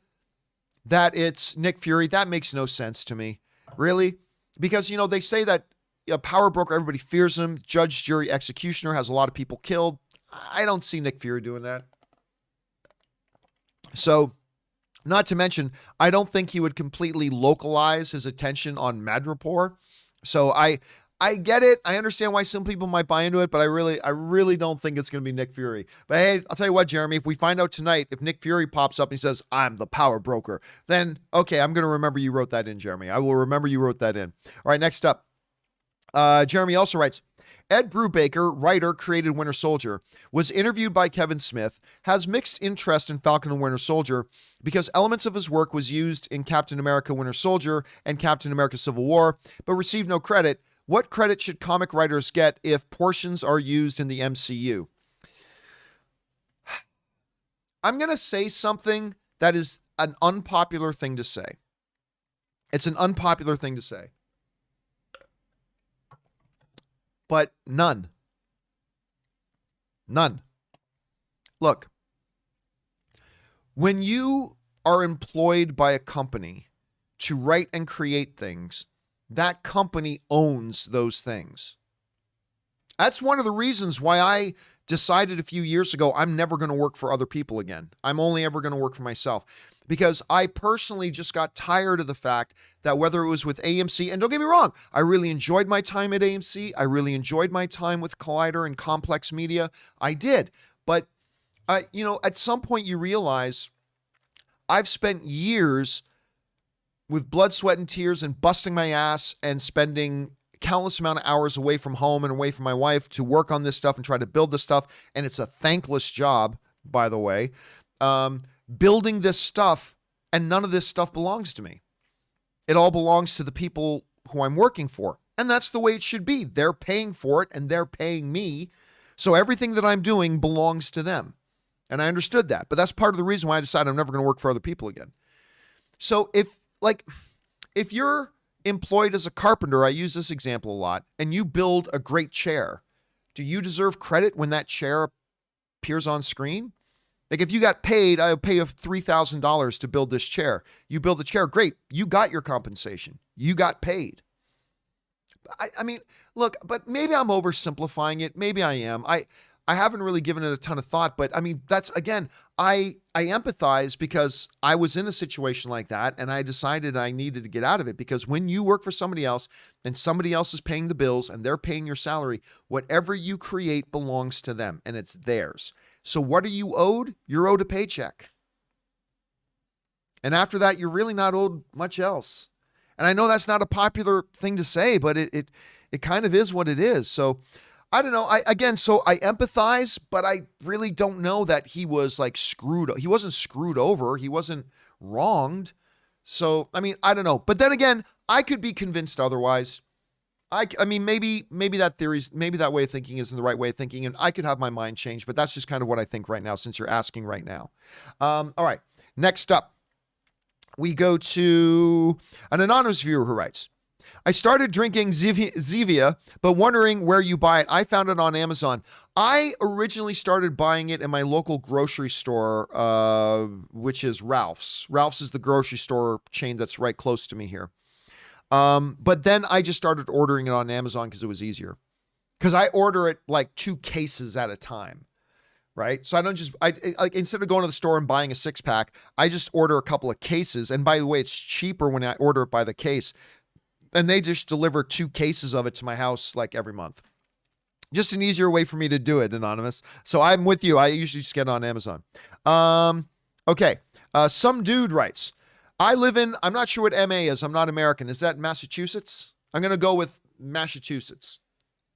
that it's Nick Fury. That makes no sense to me, really, because, you know, they say that a Power Broker, everybody fears him. Judge, jury, executioner, has a lot of people killed. I don't see Nick Fury doing that. So, not to mention, I don't think he would completely localize his attention on Madripoor. So I get it. I understand why some people might buy into it, but I really don't think it's going to be Nick Fury. But hey, I'll tell you what, Jeremy, if we find out tonight, if Nick Fury pops up and he says, I'm the Power Broker, then okay, I'm going to remember you wrote that in, Jeremy. I will remember you wrote that in. All right, next up. Jeremy also writes, Ed Brubaker, writer, created Winter Soldier, was interviewed by Kevin Smith, has mixed interest in Falcon and Winter Soldier because elements of his work was used in Captain America Winter Soldier and Captain America Civil War, but received no credit. What credit should comic writers get if portions are used in the MCU? I'm going to say something that is an unpopular thing to say. It's an unpopular thing to say. But none. None. Look, when you are employed by a company to write and create things, that company owns those things. That's one of the reasons why I decided a few years ago I'm never going to work for other people again. I'm only ever going to work for myself. Because I personally just got tired of the fact that whether it was with AMC, and don't get me wrong, I really enjoyed my time at AMC. I really enjoyed my time with Collider and Complex Media. I did. But, you know, at some point you realize I've spent years with blood, sweat, and tears and busting my ass and spending countless amount of hours away from home and away from my wife to work on this stuff and try to build this stuff. And it's a thankless job, by the way. Building this stuff, and none of this stuff belongs to me. It all belongs to the people who I'm working for. And that's the way it should be. They're paying for it and they're paying me. So everything that I'm doing belongs to them. And I understood that. But that's part of the reason why I decided I'm never going to work for other people again. So if you're employed as a carpenter, I use this example a lot, and you build a great chair, do you deserve credit when that chair appears on screen? Like if you got paid, I'll pay you $3,000 to build this chair. You build the chair, great. You got your compensation. You got paid. I mean, look, but maybe I'm oversimplifying it. Maybe I am. I haven't really given it a ton of thought, but I mean, that's, again, I empathize because I was in a situation like that and I decided I needed to get out of it, because when you work for somebody else and somebody else is paying the bills and they're paying your salary, whatever you create belongs to them and it's theirs. So what are you owed? You're owed a paycheck. And after that, you're really not owed much else. And I know that's not a popular thing to say, but it kind of is what it is. So I don't know. I empathize, but I really don't know that he was like screwed. He wasn't screwed over. He wasn't wronged. So, I mean, I don't know. But then again, I could be convinced otherwise. I mean, maybe that way of thinking isn't the right way of thinking, and I could have my mind changed, but that's just kind of what I think right now, since you're asking right now. All right. Next up, we go to an anonymous viewer who writes, I started drinking Zevia, but wondering where you buy it. I found it on Amazon. I originally started buying it in my local grocery store, which is Ralph's. Ralph's is the grocery store chain that's right close to me here. But then I just started ordering it on Amazon because it was easier. Because I order it like 2 cases at a time, right? So I don't just, like instead of going to the store and buying a 6-pack, I just order a couple of cases. And by the way, it's cheaper when I order it by the case. And they just deliver 2 cases of it to my house like every month. Just an easier way for me to do it, Anonymous. So I'm with you. I usually just get it on Amazon. Okay. Some dude writes, I live in, I'm not sure what MA is. I'm not American. Is that Massachusetts? I'm going to go with Massachusetts.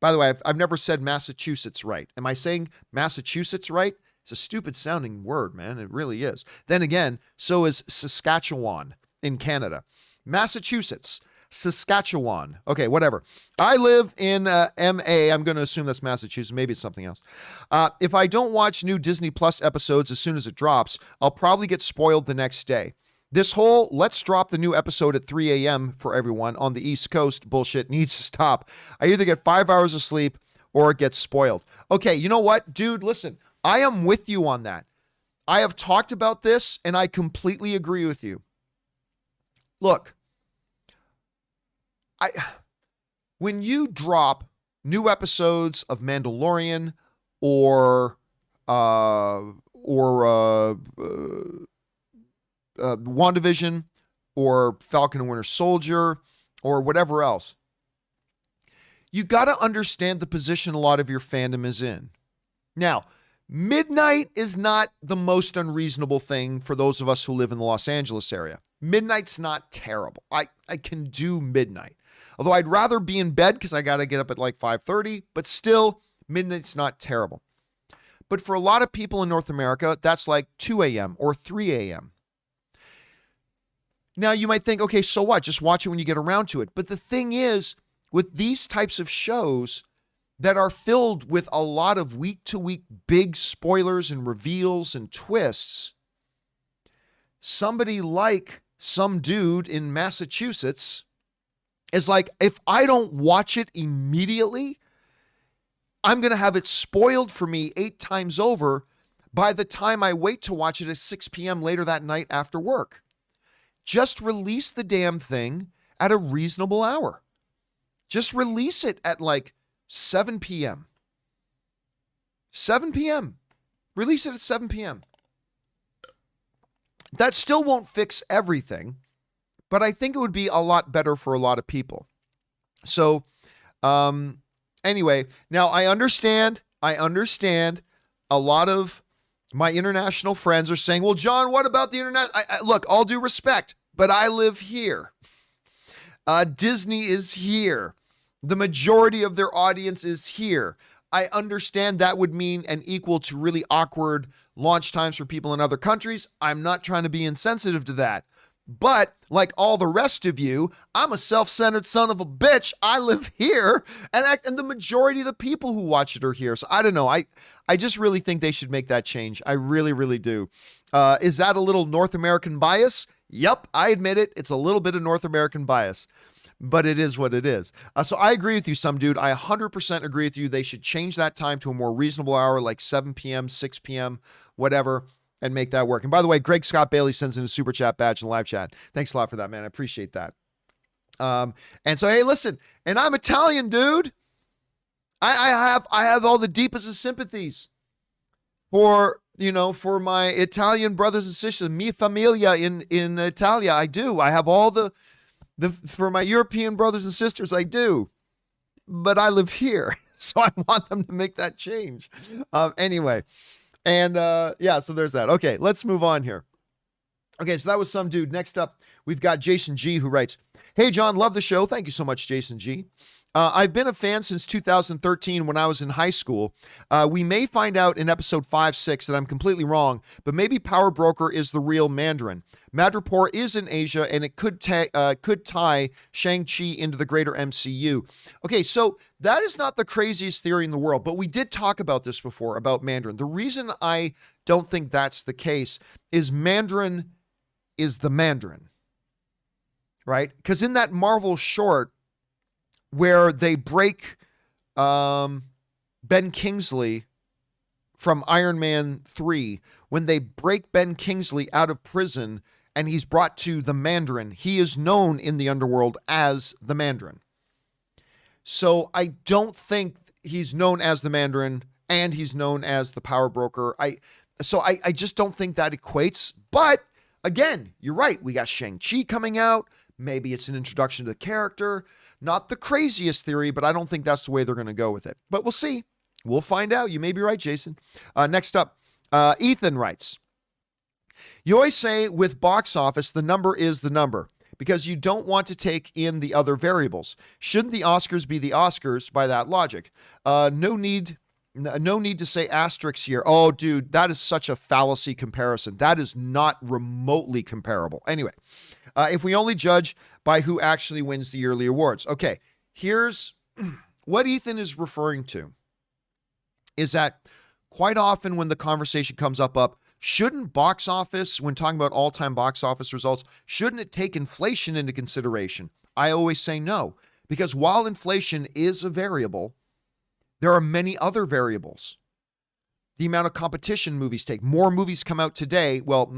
By the way, I've never said Massachusetts right. Am I saying Massachusetts right? It's a stupid sounding word, man. It really is. Then again, so is Saskatchewan in Canada. Massachusetts, Saskatchewan. Okay, whatever. I live in MA. I'm going to assume that's Massachusetts. Maybe it's something else. If I don't watch new Disney Plus episodes as soon as it drops, I'll probably get spoiled the next day. This whole let's drop the new episode at 3 a.m. for everyone on the East Coast bullshit needs to stop. I either get 5 hours of sleep or it gets spoiled. Okay, you know what, dude? Listen, I am with you on that. I have talked about this and I completely agree with you. Look, when you drop new episodes of Mandalorian or WandaVision or Falcon and Winter Soldier or whatever else, you got to understand the position a lot of your fandom is in. Now, midnight is not the most unreasonable thing for those of us who live in the Los Angeles area. Midnight's not terrible. I can do midnight. Although I'd rather be in bed because I got to get up at like 5:30, but still, midnight's not terrible. But for a lot of people in North America, that's like 2 a.m. or 3 a.m. Now, you might think, okay, so what? Just watch it when you get around to it. But the thing is, with these types of shows that are filled with a lot of week-to-week big spoilers and reveals and twists, somebody like some dude in Massachusetts is like, if I don't watch it immediately, I'm going to have it spoiled for me 8 times over by the time I wait to watch it at 6 p.m. later that night after work. Just release the damn thing at a reasonable hour. Just release it at like 7 p.m. 7 p.m. Release it at 7 p.m. That still won't fix everything, but I think it would be a lot better for a lot of people. So, anyway, now I understand a lot of my international friends are saying, well, John, what about the internet? Look, all due respect, but I live here. Disney is here. The majority of their audience is here. I understand that would mean an equal to really awkward launch times for people in other countries. I'm not trying to be insensitive to that. But like all the rest of you, I'm a self-centered son of a bitch. I live here, and the majority of the people who watch it are here. So I don't know. I just really think they should make that change. I really, really do. Is that a little North American bias? Yep, I admit it. It's a little bit of North American bias, but it is what it is. So I agree with you, some dude. I 100% agree with you. They should change that time to a more reasonable hour, like 7 p.m., 6 p.m., whatever, and make that work. And by the way, Greg Scott Bailey sends in a super chat badge in the live chat. Thanks a lot for that, man. I appreciate that. And so, hey, listen, and I'm Italian, dude. I have all the deepest of sympathies for my Italian brothers and sisters, mi familia in Italia. I do. I have all the for my European brothers and sisters, I do. But I live here, so I want them to make that change. Anyway. And yeah, so there's that. Okay, let's move on here. Okay, so that was some dude. Next up, we've got Jason G, who writes, hey, John, love the show. Thank you so much, Jason G. I've been a fan since 2013 when I was in high school. We may find out in episode 5-6 that I'm completely wrong, but maybe Power Broker is the real Mandarin. Madripoor is in Asia, and it could tie Shang-Chi into the greater MCU. Okay, so that is not the craziest theory in the world, but we did talk about this before, about Mandarin. The reason I don't think that's the case is Mandarin is the Mandarin, right? Because in that Marvel short, where they break Ben Kingsley from Iron Man 3, when they break Ben Kingsley out of prison and he's brought to the Mandarin, he is known in the underworld as the Mandarin. So I don't think he's known as the Mandarin and he's known as the Power Broker. I just don't think that equates. But again, you're right. We got Shang-Chi coming out. Maybe it's an introduction to the character. Not the craziest theory, but I don't think that's the way they're going to go with it. But we'll see. We'll find out. You may be right, Jason. Next up, Ethan writes, you always say with box office, the number is the number because you don't want to take in the other variables. Shouldn't the Oscars be the Oscars by that logic? No need No need to say asterisk year. Oh, dude, that is such a fallacy comparison. That is not remotely comparable. Anyway, if we only judge by who actually wins the yearly awards. Okay, here's what Ethan is referring to is that quite often when the conversation comes up, shouldn't box office, when talking about all-time box office results, shouldn't it take inflation into consideration? I always say no, because while inflation is a variable, there are many other variables. The amount of competition movies take. More movies come out today. Well,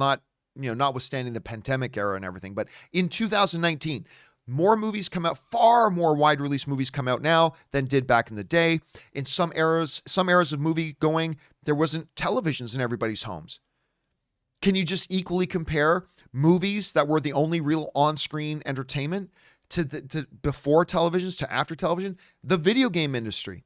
notwithstanding the pandemic era and everything, but in 2019, more movies come out, far more wide release movies come out now than did back in the day. In some eras of movie going, there wasn't televisions in everybody's homes. Can you just equally compare movies that were the only real on-screen entertainment to before televisions to after television? The video game industry.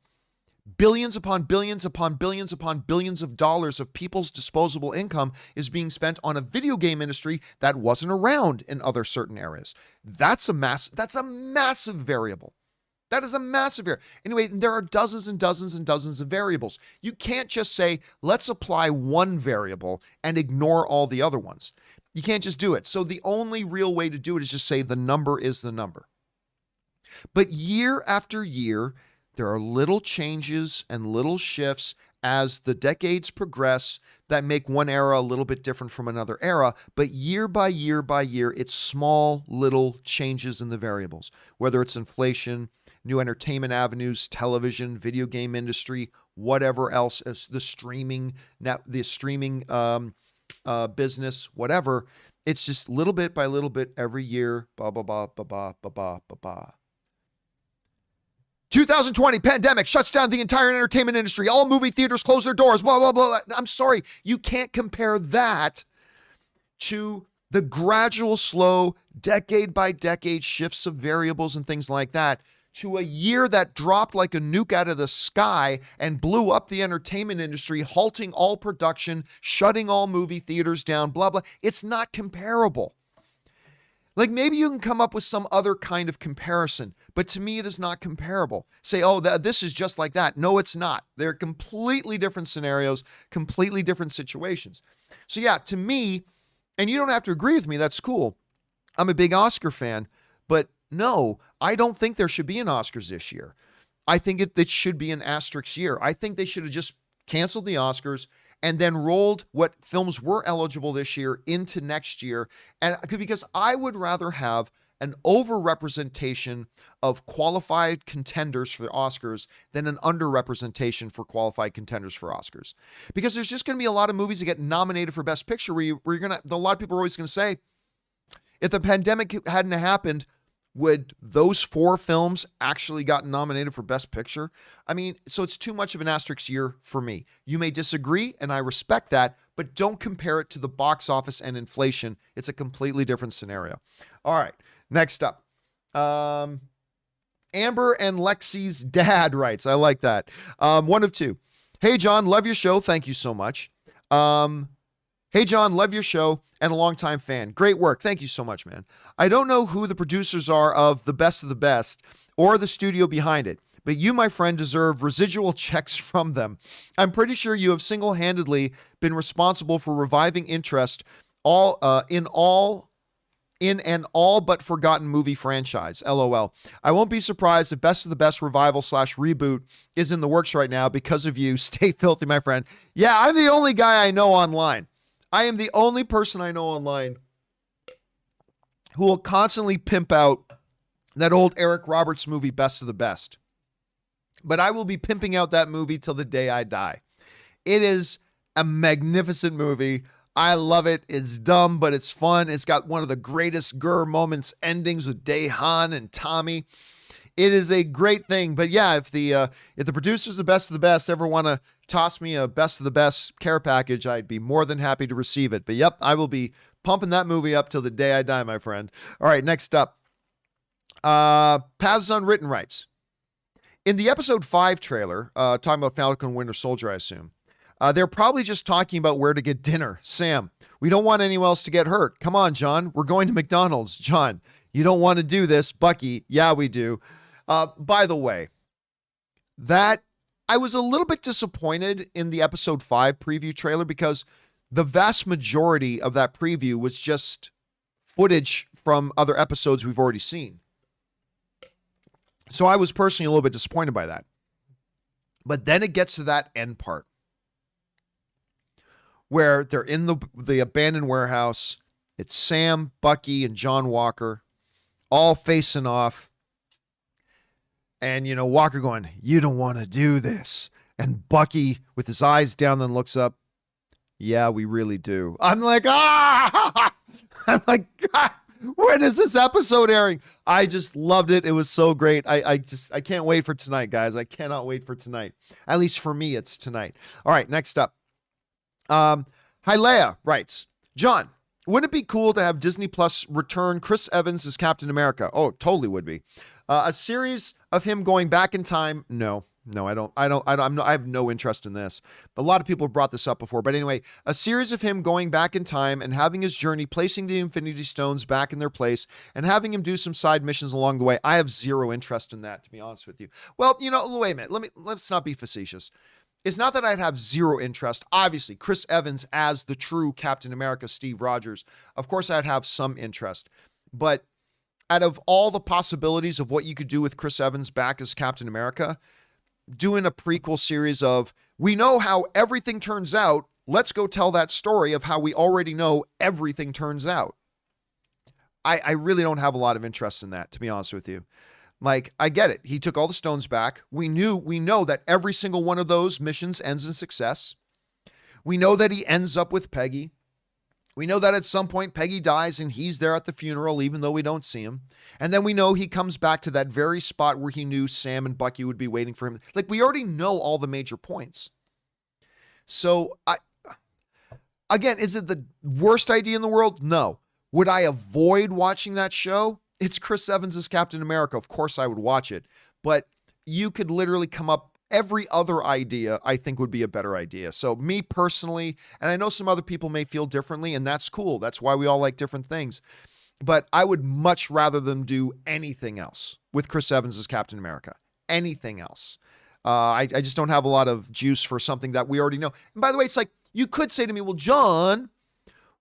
Billions upon billions upon billions upon billions of dollars of people's disposable income is being spent on a video game industry that wasn't around in other certain areas. That's a massive variable. That is a massive variable. Anyway, there are dozens and dozens and dozens of variables. You can't just say, let's apply one variable and ignore all the other ones. You can't just do it. So the only real way to do it is just say the number is the number. But year after year, there are little changes and little shifts as the decades progress that make one era a little bit different from another era. But year by year by year, it's small little changes in the variables, whether it's inflation, new entertainment avenues, television, video game industry, whatever else, as the streaming business, whatever. It's just little bit by little bit every year. Blah, blah, blah, blah, blah, blah, blah, blah, blah. 2020 pandemic shuts down the entire entertainment industry. All movie theaters close their doors. Blah, blah, blah. I'm sorry. You can't compare that to the gradual, slow, decade by decade shifts of variables and things like that to a year that dropped like a nuke out of the sky and blew up the entertainment industry, halting all production, shutting all movie theaters down, blah, blah. It's not comparable. Like maybe you can come up with some other kind of comparison, but to me, it is not comparable. Say, oh, this is just like that. No, it's not. They're completely different scenarios, completely different situations. So yeah, to me, and you don't have to agree with me, that's cool. I'm a big Oscar fan, but no, I don't think there should be an Oscars this year. I think it should be an asterisk year. I think they should have just canceled the Oscars and then rolled what films were eligible this year into next year. And because I would rather have an overrepresentation of qualified contenders for the Oscars than an underrepresentation for qualified contenders for Oscars. Because there's just going to be a lot of movies that get nominated for Best Picture where a lot of people are always going to say, if the pandemic hadn't happened, would those 4 films actually gotten nominated for Best Picture? I mean, so it's too much of an asterisk year for me. You may disagree, and I respect that, but don't compare it to the box office and inflation. It's a completely different scenario. All right, next up. Amber and Lexi's dad writes, I like that. One of two. Hey, John, love your show. Thank you so much. Hey, John, love your show and a longtime fan. Great work. Thank you so much, man. I don't know who the producers are of The Best of the Best or the studio behind it, but you, my friend, deserve residual checks from them. I'm pretty sure you have single-handedly been responsible for reviving interest in an all but forgotten movie franchise. LOL. I won't be surprised if Best of the Best revival / reboot is in the works right now because of you. Stay filthy, my friend. Yeah, I'm the only guy I know online. I am the only person I know online who will constantly pimp out that old Eric Roberts movie, Best of the Best. But I will be pimping out that movie till the day I die. It is a magnificent movie. I love it. It's dumb, but it's fun. It's got one of the greatest Gurr moments endings with Daehan and Tommy. It is a great thing. But yeah, if the producers of Best of the Best ever want to toss me a Best of the Best care package, I'd be more than happy to receive it. But yep, I will be pumping that movie up till the day I die, my friend. All right, next up. Paths Unwritten writes, in the episode 5 trailer, talking about Falcon Winter Soldier, I assume, they're probably just talking about where to get dinner. Sam, we don't want anyone else to get hurt. Come on, John. We're going to McDonald's. John, you don't want to do this. Bucky, yeah, we do. By the way, that I was a little bit disappointed in the episode 5 preview trailer because the vast majority of that preview was just footage from other episodes we've already seen. So I was personally a little bit disappointed by that. But then it gets to that end part where they're in the abandoned warehouse. It's Sam, Bucky, and John Walker all facing off. And, you know, Walker going, "You don't want to do this." And Bucky, with his eyes down, then looks up. "Yeah, we really do." I'm like, ah! I'm like, God, when is this episode airing? I just loved it. It was so great. I can't wait for tonight, guys. I cannot wait for tonight. At least for me, it's tonight. All right, next up. Hilea writes, "John, wouldn't it be cool to have Disney Plus return Chris Evans as Captain America?" Oh, it totally would be. A series of him going back in time? No, I have no interest in this. A lot of people have brought this up before, but anyway, a series of him going back in time and having his journey, placing the Infinity Stones back in their place and having him do some side missions along the way. I have zero interest in that, to be honest with you. Well, you know, wait a minute. Let's not be facetious. It's not that I'd have zero interest. Obviously, Chris Evans as the true Captain America, Steve Rogers, of course I'd have some interest. But out of all the possibilities of what you could do with Chris Evans back as Captain America, doing a prequel series of, we know how everything turns out, let's go tell that story of how we already know everything turns out. I really don't have a lot of interest in that, to be honest with you. Like, I get it. He took all the stones back. We know that every single one of those missions ends in success. We know that he ends up with Peggy. We know that at some point Peggy dies and he's there at the funeral, even though we don't see him. And then we know he comes back to that very spot where he knew Sam and Bucky would be waiting for him. Like, we already know all the major points. So, again, is it the worst idea in the world? No. Would I avoid watching that show? It's Chris Evans as Captain America. Of course I would watch it. But you could literally come up, every other idea I think would be a better idea. So me personally, and I know some other people may feel differently, and that's cool. That's why we all like different things. But I would much rather them do anything else with Chris Evans as Captain America. Anything else. I just don't have a lot of juice for something that we already know. And by the way, it's like, you could say to me, well, John,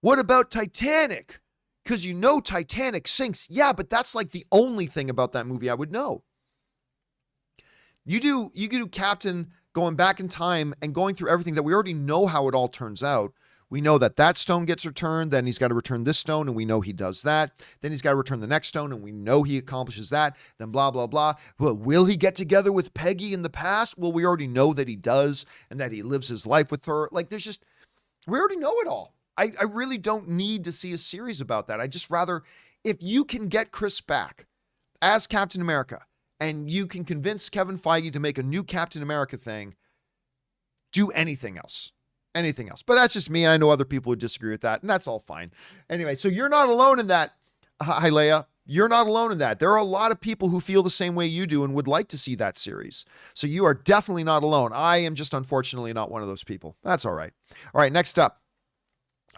what about Titanic? Because you know Titanic sinks. Yeah, but that's like the only thing about that movie I would know. You could do Captain going back in time and going through everything that we already know how it all turns out. We know that stone gets returned, then he's got to return this stone, and we know he does that. Then he's got to return the next stone, and we know he accomplishes that. Then blah, blah, blah. Well, will he get together with Peggy in the past? Well, we already know that he does, and that he lives his life with her. Like, we already know it all. I really don't need to see a series about that. I just rather, if you can get Chris back as Captain America, and you can convince Kevin Feige to make a new Captain America thing, do anything else. Anything else. But that's just me. I know other people would disagree with that, and that's all fine. Anyway, so you're not alone in that, Hilea. You're not alone in that. There are a lot of people who feel the same way you do and would like to see that series. So you are definitely not alone. I am just unfortunately not one of those people. That's all right. All right, next up.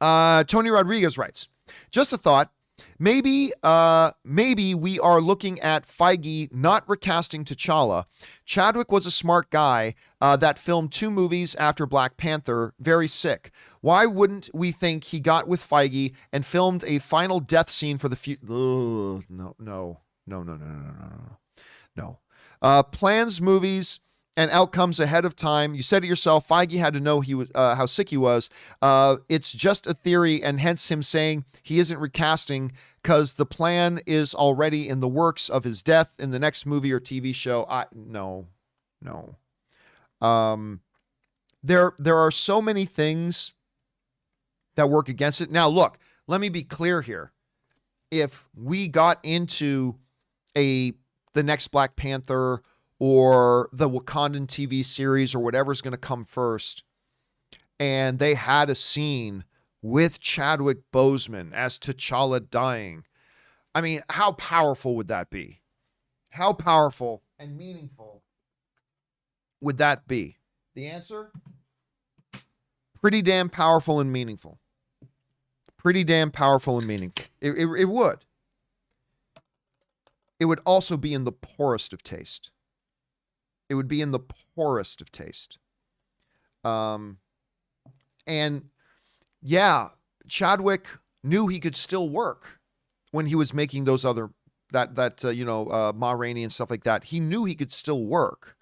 Tony Rodriguez writes, just a thought. Maybe we are looking at Feige not recasting T'Challa. Chadwick was a smart guy that filmed 2 movies after Black Panther. Very sick. Why wouldn't we think he got with Feige and filmed a final death scene for the future? No. Plans movies and outcomes ahead of time. You said it yourself. Feige had to know he was how sick he was. It's just a theory, and hence him saying he isn't recasting because the plan is already in the works of his death in the next movie or TV show. No. There are so many things that work against it. Now, look, let me be clear here. If we got into the next Black Panther or the Wakandan TV series or whatever's going to come first, and they had a scene with Chadwick Boseman as T'Challa dying, I mean, how powerful would that be? How powerful and meaningful would that be? The answer? Pretty damn powerful and meaningful. Pretty damn powerful and meaningful. It would. It would also be in the poorest of taste. It would be in the poorest of taste. And yeah, Chadwick knew he could still work when he was making those other, Ma Rainey and stuff like that. He knew he could still work.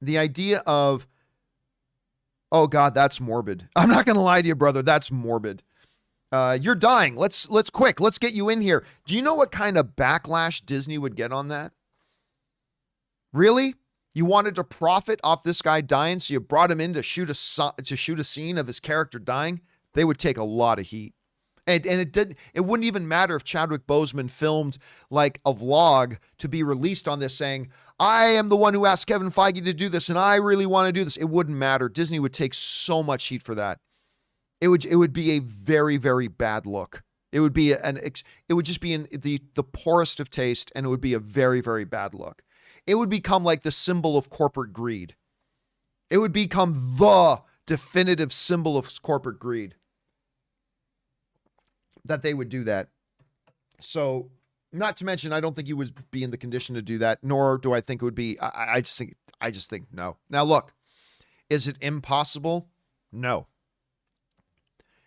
The idea of, oh God, that's morbid. I'm not going to lie to you, brother. That's morbid. You're dying. Let's get you in here. Do you know what kind of backlash Disney would get on that? Really? You wanted to profit off this guy dying, so you brought him in to shoot a scene of his character dying? They would take a lot of heat. And it wouldn't even matter if Chadwick Boseman filmed like a vlog to be released on this saying, I am the one who asked Kevin Feige to do this and I really want to do this. It wouldn't matter. Disney would take so much heat for that. It would be a very, very bad look. It would just be in the poorest of taste, and it would be a very, very bad look. It would become like the symbol of corporate greed. It would become the definitive symbol of corporate greed that they would do that. So, not to mention, I don't think he would be in the condition to do that, nor do I think it would be. I just think no. Now, look, is it impossible? No.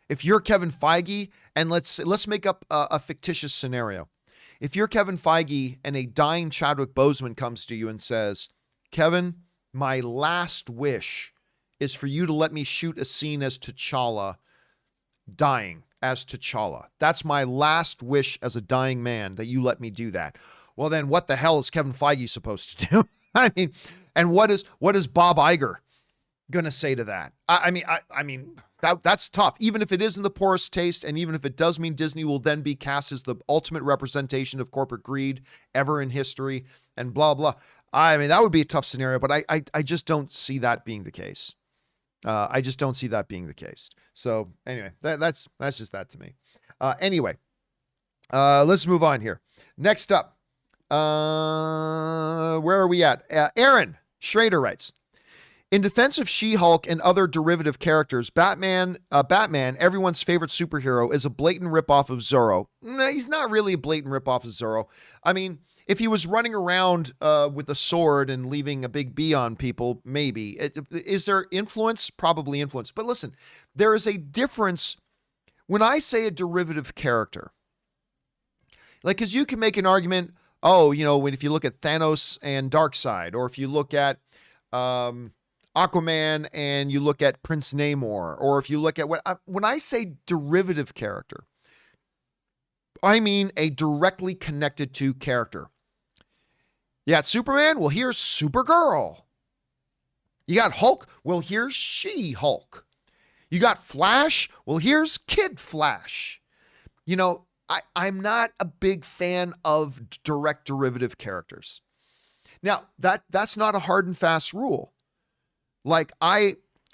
If you're Kevin Feige, and let's make up a fictitious scenario. If you're Kevin Feige and a dying Chadwick Boseman comes to you and says, Kevin, my last wish is for you to let me shoot a scene as T'Challa dying as T'Challa. That's my last wish as a dying man, that you let me do that. Well, then what the hell is Kevin Feige supposed to do? I mean, and what is Bob Iger going to say to that? I mean, that's tough. Even if it is in the poorest taste, and even if it does mean Disney will then be cast as the ultimate representation of corporate greed ever in history and blah, blah. I mean, that would be a tough scenario, but I just don't see that being the case. I just don't see that being the case. So anyway, that's just that to me. Anyway, let's move on here. Next up, where are we at? Aaron Schrader writes, in defense of She-Hulk and other derivative characters, Batman, everyone's favorite superhero, is a blatant ripoff of Zorro. No, he's not really a blatant ripoff of Zorro. I mean, if he was running around with a sword and leaving a big bee on people, maybe. Is there influence? Probably influence. But listen, there is a difference when I say a derivative character. Like, because you can make an argument, if you look at Thanos and Darkseid, or if you look at Aquaman and you look at Prince Namor, or if you look at when I say derivative character, I mean a directly connected to character. You got Superman? Well, here's Supergirl. You got Hulk? Well, here's She-Hulk. You got Flash? Well, here's Kid Flash. I'm not a big fan of direct derivative characters. Now, that's not a hard and fast rule. Like,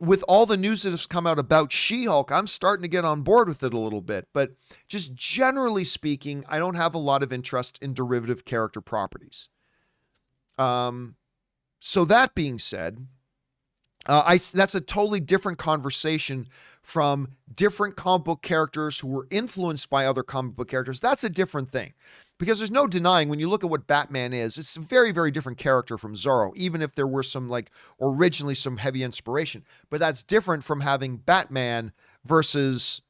with all the news that has come out about She-Hulk, I'm starting to get on board with it a little bit. But just generally speaking, I don't have a lot of interest in derivative character properties. So that being said, that's a totally different conversation from different comic book characters who were influenced by other comic book characters. That's a different thing. Because there's no denying, when you look at what Batman is, it's a very, very different character from Zorro, even if there were originally some heavy inspiration. But that's different from having Batman versus,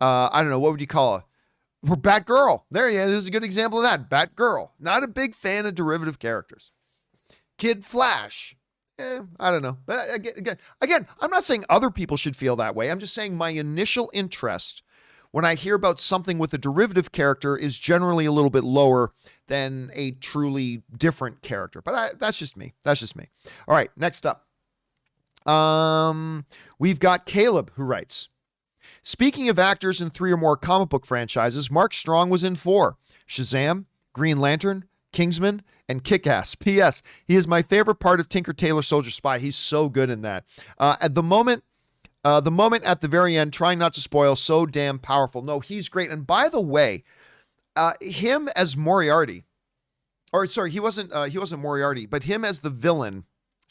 I don't know, what would you call it? Or Batgirl. There you go. This is a good example of that. Batgirl. Not a big fan of derivative characters. Kid Flash. I don't know. But again, I'm not saying other people should feel that way. I'm just saying my initial interest when I hear about something with a derivative character is generally a little bit lower than a truly different character. But that's just me. All right, next up. We've got Caleb, who writes, speaking of actors in 3 or more comic book franchises, Mark Strong was in 4. Shazam, Green Lantern, Kingsman, and Kick-Ass. P.S. He is my favorite part of Tinker Tailor Soldier Spy. He's so good in that. At the moment at the very end, trying not to spoil, so damn powerful. No, he's great. And by the way, him as Moriarty, he wasn't Moriarty, but him as the villain,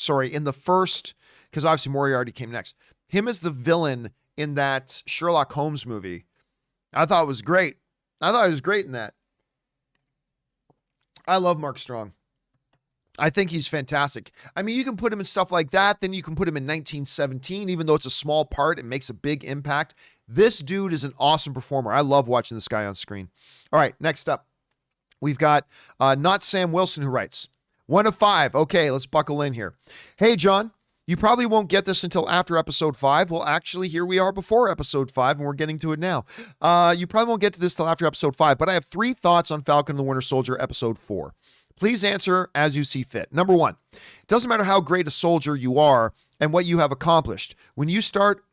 in the first, because obviously Moriarty came next, him as the villain in that Sherlock Holmes movie, I thought was great. I thought he was great in that. I love Mark Strong. I think he's fantastic. I mean, you can put him in stuff like that. Then you can put him in 1917, even though it's a small part, it makes a big impact. This dude is an awesome performer. I love watching this guy on screen. All right, next up, we've got Not Sam Wilson, who writes, 1 of 5. Okay, let's buckle in here. Hey, John, you probably won't get this until after episode 5. Well, actually, here we are before episode 5, and we're getting to it now. You probably won't get to this till after episode 5, but I have 3 thoughts on Falcon and the Winter Soldier episode 4. Please answer as you see fit. Number 1, it doesn't matter how great a soldier you are and what you have accomplished. When you start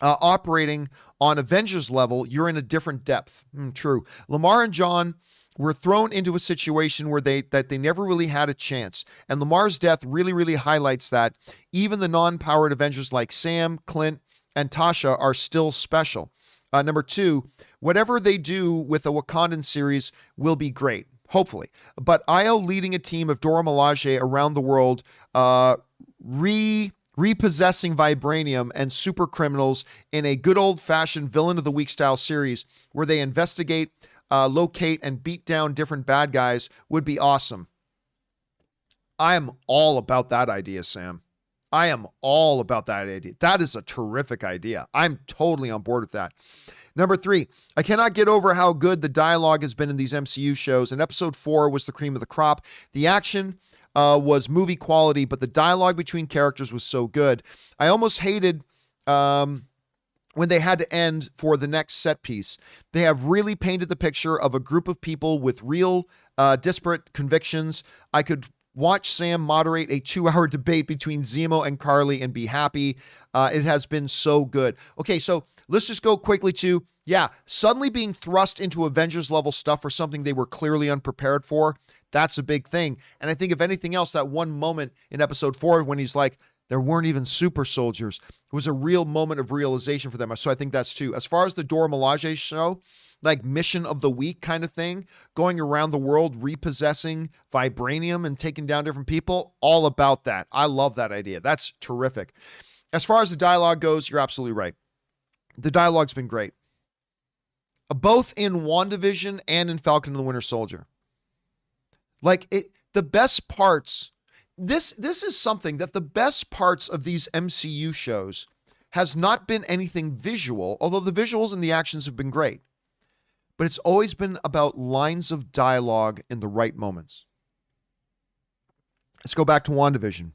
operating on Avengers level, you're in a different depth. True. Lamar and John were thrown into a situation where they never really had a chance. And Lamar's death really highlights that even the non-powered Avengers like Sam, Clint, and Tasha are still special. Number 2, whatever they do with the Wakandan series will be great. Hopefully. But Io leading a team of Dora Milaje around the world, repossessing vibranium and super criminals in a good old-fashioned villain of the week style series where they investigate, locate, and beat down different bad guys would be awesome. I am all about that idea, Sam. I am all about that idea. That is a terrific idea. I'm totally on board with that. Number 3, I cannot get over how good the dialogue has been in these MCU shows, and episode 4 was the cream of the crop. The action was movie quality, but the dialogue between characters was so good. I almost hated when they had to end for the next set piece. They have really painted the picture of a group of people with real disparate convictions. I could watch Sam moderate a 2-hour debate between Zemo and Carly and be happy. It has been so good. Okay, so let's just go quickly to, suddenly being thrust into Avengers level stuff for something they were clearly unprepared for. That's a big thing. And I think if anything else, that one moment in episode 4 when he's like, there weren't even super soldiers, it was a real moment of realization for them. So I think that's too. As far as the Dora Milaje show, like mission of the week kind of thing, going around the world, repossessing vibranium and taking down different people, all about that. I love that idea. That's terrific. As far as the dialogue goes, you're absolutely right. The dialogue's been great. Both in WandaVision and in Falcon and the Winter Soldier. The best parts, this is something that the best parts of these MCU shows has not been anything visual, although the visuals and the actions have been great. But it's always been about lines of dialogue in the right moments. Let's go back to WandaVision.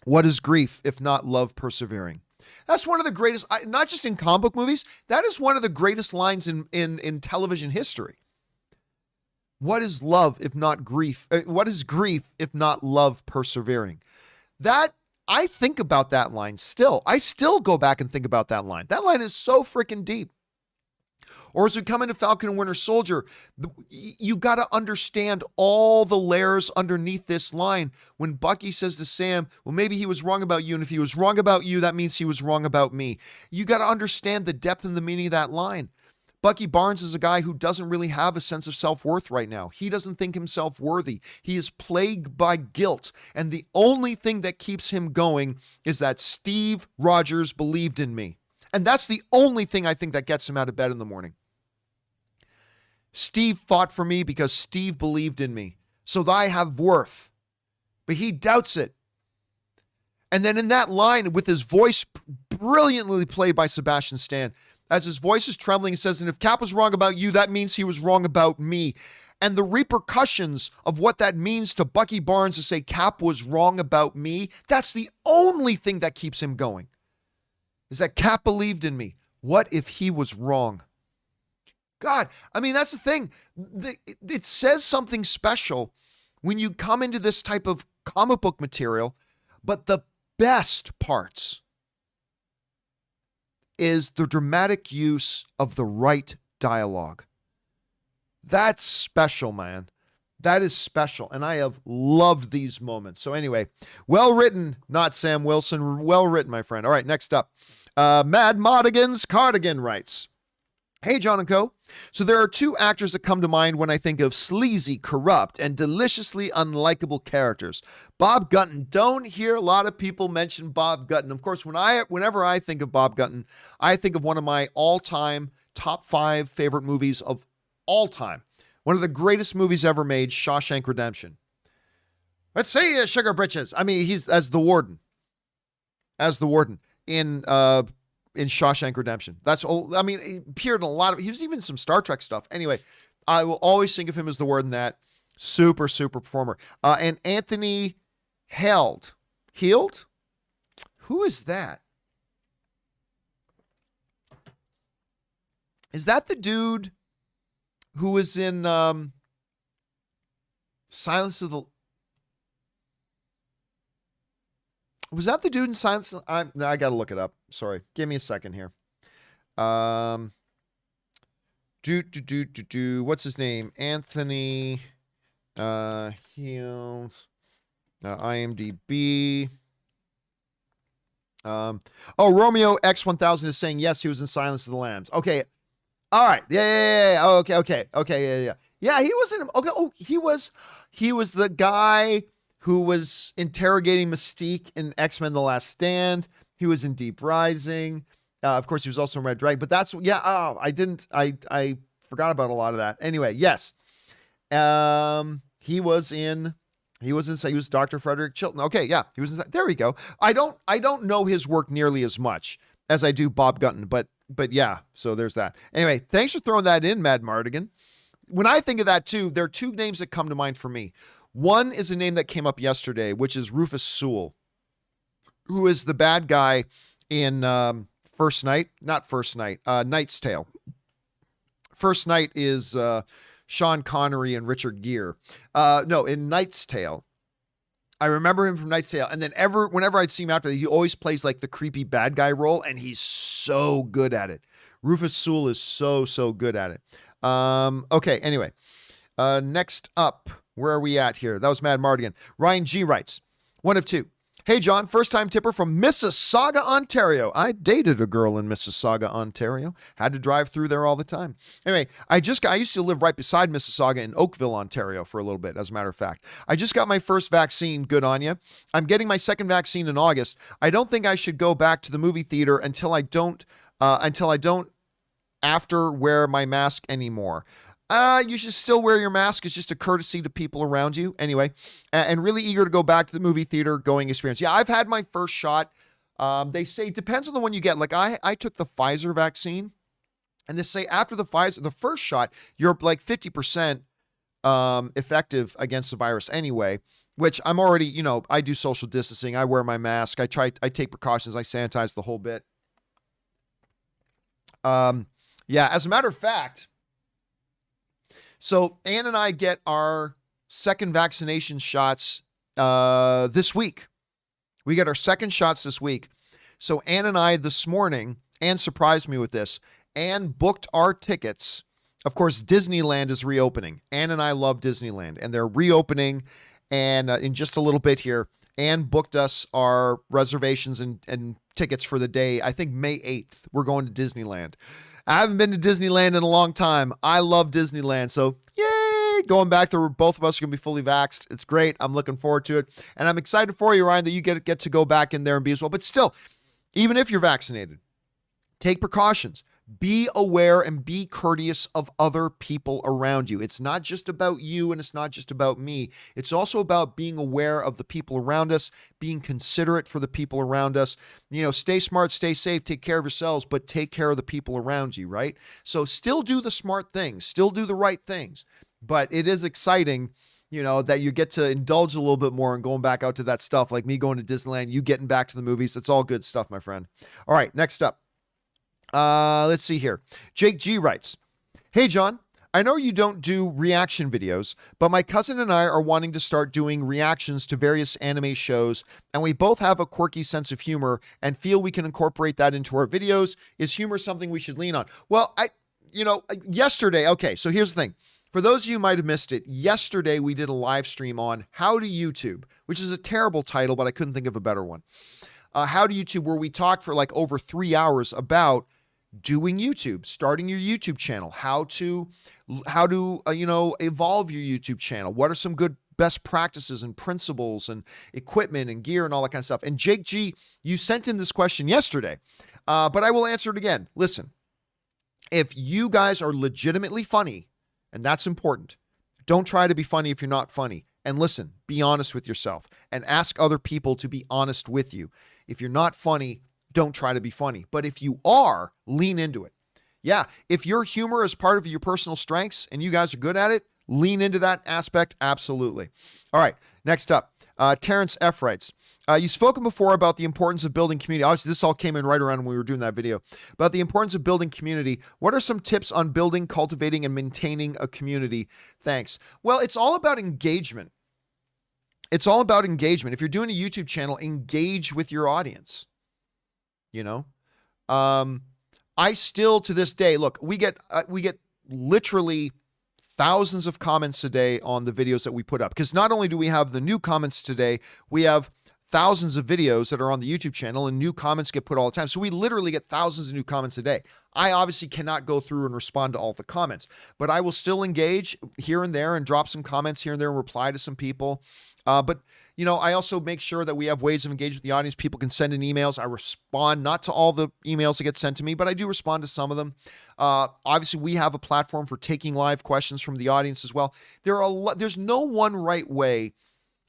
What is grief if not love persevering? That's one of the greatest, not just in comic book movies, that is one of the greatest lines in television history. What is love if not grief? What is grief if not love persevering? That, I think about that line still. I still go back and think about that line. That line is so freaking deep. Or as we come into Falcon and Winter Soldier, you got to understand all the layers underneath this line. When Bucky says to Sam, well, maybe he was wrong about you. And if he was wrong about you, that means he was wrong about me. You got to understand the depth and the meaning of that line. Bucky Barnes is a guy who doesn't really have a sense of self-worth right now. He doesn't think himself worthy. He is plagued by guilt. And the only thing that keeps him going is that Steve Rogers believed in me. And that's the only thing I think that gets him out of bed in the morning. Steve fought for me because Steve believed in me, so that I have worth. But he doubts it. And then in that line, with his voice brilliantly played by Sebastian Stan, as his voice is trembling, he says, and if Cap was wrong about you, that means he was wrong about me. And the repercussions of what that means to Bucky Barnes to say Cap was wrong about me, that's the only thing that keeps him going. Is that Cap believed in me. What if he was wrong? God, I mean, that's the thing. It says something special when you come into this type of comic book material, but the best parts is the dramatic use of the right dialogue. That's special, man. That is special, and I have loved these moments. So anyway, well written, not Sam Wilson. Well written, my friend. All right, next up. Mad Modigan's Cardigan writes, hey, John and Co. So there are 2 actors that come to mind when I think of sleazy, corrupt, and deliciously unlikable characters. Bob Gunton. Don't hear a lot of people mention Bob Gunton. Of course, whenever I think of Bob Gunton, I think of one of my all-time top 5 favorite movies of all time. One of the greatest movies ever made, Shawshank Redemption. Let's see, Sugar Britches. I mean, he's as the warden in Shawshank Redemption. That's all. I mean, he appeared in a lot of. He was even in some Star Trek stuff. Anyway, I will always think of him as the warden. That super performer. And Anthony Heald. Who is that? Is that the dude who was in Silence of the... Was that the dude in Silence? I got to look it up. Sorry. Give me a second here. What's his name? Anthony Heald. IMDb. Romeo X1000 is saying yes, he was in Silence of the Lambs. Okay. All right. Yeah. Oh, okay. Yeah. Yeah, he was in. Okay. Oh, he was the guy who was interrogating Mystique in X-Men: The Last Stand. He was in Deep Rising. Of course, he was also in Red Dragon. But that's I forgot about a lot of that. Anyway, yes. He was Dr. Frederick Chilton. Okay, yeah, he was in, there we go. I don't know his work nearly as much as I do Bob Gunton, but yeah, so there's that. Anyway, thanks for throwing that in, Mad Mardigan. When I think of that too, there are two names that come to mind for me. One is a name that came up yesterday, which is Rufus Sewell, who is the bad guy in Knight's Tale. First Knight is Sean Connery and Richard Gere. In Knight's Tale. I remember him from Knight's Tale. And then whenever I'd see him after that, he always plays like the creepy bad guy role, and he's so good at it. Rufus Sewell is so good at it. Okay, anyway. Next up, where are we at here? That was Mad Mardigan. Ryan G writes, one of two. Hey, John, first-time tipper from Mississauga, Ontario. I dated a girl in Mississauga, Ontario. Had to drive through there all the time. Anyway, I used to live right beside Mississauga in Oakville, Ontario for a little bit, as a matter of fact. I just got my first vaccine. Good on you. I'm getting my second vaccine in August. I don't think I should go back to the movie theater until I don't after wear my mask anymore. You should still wear your mask. It's just a courtesy to people around you. Anyway, and really eager to go back to the movie theater going experience. Yeah, I've had my first shot. They say it depends on the one you get. Like I took the Pfizer vaccine, and they say after the first shot, you're like 50% effective against the virus anyway, which I'm already, I do social distancing. I wear my mask. I take precautions. I sanitize the whole bit. Yeah, as a matter of fact, so Ann and I get our second vaccination shots this week. We get our second shots this week. So Ann and I this morning, Ann surprised me with this. Ann booked our tickets. Of course, Disneyland is reopening. Ann and I love Disneyland, and they're reopening. And in just a little bit here, Ann booked us our reservations and tickets for the day, I think May 8th. We're going to Disneyland. I haven't been to Disneyland in a long time. I love Disneyland. So, yay! Going back there, both of us are going to be fully vaxxed. It's great. I'm looking forward to it. And I'm excited for you, Ryan, that you get to go back in there and be as well. But still, even if you're vaccinated, take precautions. Be aware and be courteous of other people around you. It's not just about you and it's not just about me. It's also about being aware of the people around us, being considerate for the people around us. Stay smart, stay safe, take care of yourselves, but take care of the people around you, right? So still do the smart things, still do the right things. But it is exciting, that you get to indulge a little bit more and going back out to that stuff, like me going to Disneyland, you getting back to the movies. It's all good stuff, my friend. All right, next up. Let's see here. Jake G writes, hey, John, I know you don't do reaction videos, but my cousin and I are wanting to start doing reactions to various anime shows, and we both have a quirky sense of humor and feel we can incorporate that into our videos. Is humor something we should lean on? Well, yesterday, okay, so here's the thing. For those of you who might have missed it, yesterday we did a live stream on How to YouTube, which is a terrible title, but I couldn't think of a better one. How to YouTube, where we talked for like over 3 hours about doing YouTube, starting your YouTube channel, how to evolve your YouTube channel. What are some good best practices and principles and equipment and gear and all that kind of stuff. And Jake G, you sent in this question yesterday, but I will answer it again. Listen, if you guys are legitimately funny, and that's important, don't try to be funny if you're not funny. And listen, be honest with yourself and ask other people to be honest with you. If you're not funny, don't try to be funny. But if you are, lean into it. Yeah, if your humor is part of your personal strengths and you guys are good at it, lean into that aspect. Absolutely. All right, next up, Terrence F. writes, you've spoken before about the importance of building community. Obviously, this all came in right around when we were doing that video. About the importance of building community. What are some tips on building, cultivating, and maintaining a community? Thanks. Well, it's all about engagement. It's all about engagement. If you're doing a YouTube channel, engage with your audience. You know? I still, to this day, look, we get literally thousands of comments a day on the videos that we put up. Because not only do we have the new comments today, we have thousands of videos that are on the YouTube channel, and new comments get put all the time. So we literally get thousands of new comments a day. I obviously cannot go through and respond to all the comments, but I will still engage here and there and drop some comments here and there and reply to some people. But you know, I also make sure that we have ways of engaging with the audience. People can send in emails. I respond not to all the emails that get sent to me, but I do respond to some of them. Obviously, we have a platform for taking live questions from the audience as well. There's no one right way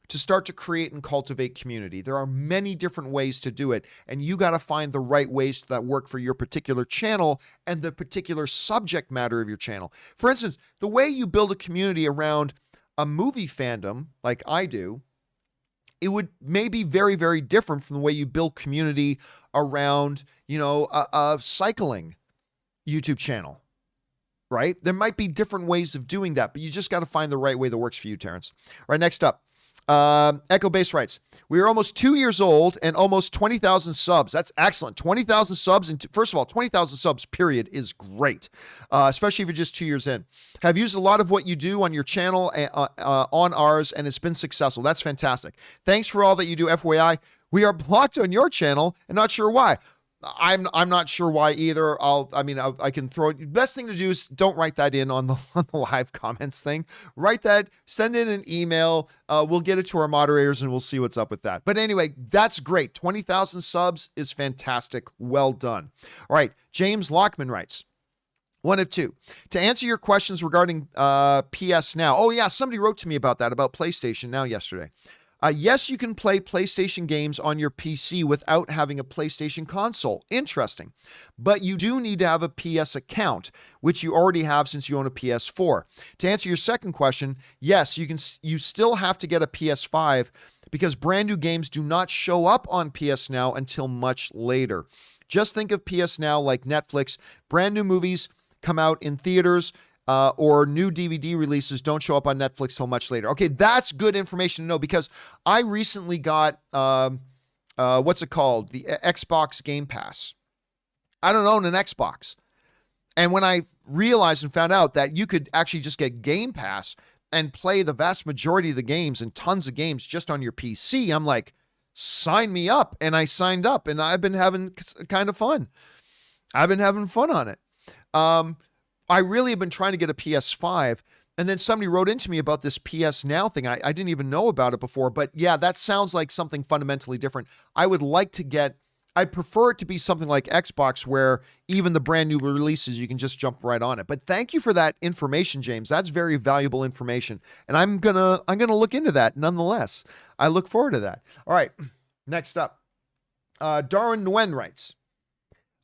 to start to create and cultivate community. There are many different ways to do it, and you got to find the right ways that work for your particular channel and the particular subject matter of your channel. For instance, the way you build a community around a movie fandom, like I do, it would maybe very, very different from the way you build community around, you know, a cycling YouTube channel, right? There might be different ways of doing that, but you just got to find the right way that works for you, Terrence. All right, next up. Echo Base writes, we are almost 2 years old and almost 20,000 subs. That's excellent. 20,000 subs. And first of all, 20,000 subs period is great. Especially if you're just 2 years in. Have used a lot of what you do on your channel, on ours, and it's been successful. That's fantastic. Thanks for all that you do. FYI, we are blocked on your channel and not sure why. I'm not sure why either. I can throw it. Best thing to do is don't write that in on the live comments thing. Write that, send in an email. We'll get it to our moderators and we'll see what's up with that. But anyway, that's great. 20,000 subs is fantastic. Well done. All right. James Lockman writes, one of two. To answer your questions regarding PS Now. Oh yeah, somebody wrote to me about that, about PlayStation Now yesterday. Yes, you can play PlayStation games on your PC without having a PlayStation console. Interesting. But you do need to have a PS account, which you already have since you own a PS4. To answer your second question, yes, you still have to get a PS5 because brand new games do not show up on PS Now until much later. Just think of PS Now like Netflix. Brand new movies come out in theaters, or new DVD releases don't show up on Netflix till much later. Okay, that's good information to know because I recently got, what's it called? The Xbox Game Pass. I don't own an Xbox. And when I realized and found out that you could actually just get Game Pass and play the vast majority of the games and tons of games just on your PC, I'm like, sign me up. And I signed up and I've been having kind of fun. I've been having fun on it. I really have been trying to get a PS5, and then somebody wrote into me about this PS Now thing. I didn't even know about it before, but yeah, that sounds like something fundamentally different. I'd prefer it to be something like Xbox where even the brand new releases, you can just jump right on it. But thank you for that information, James. That's very valuable information, and I'm gonna look into that nonetheless. I look forward to that. All right, next up, Darwin Nguyen writes,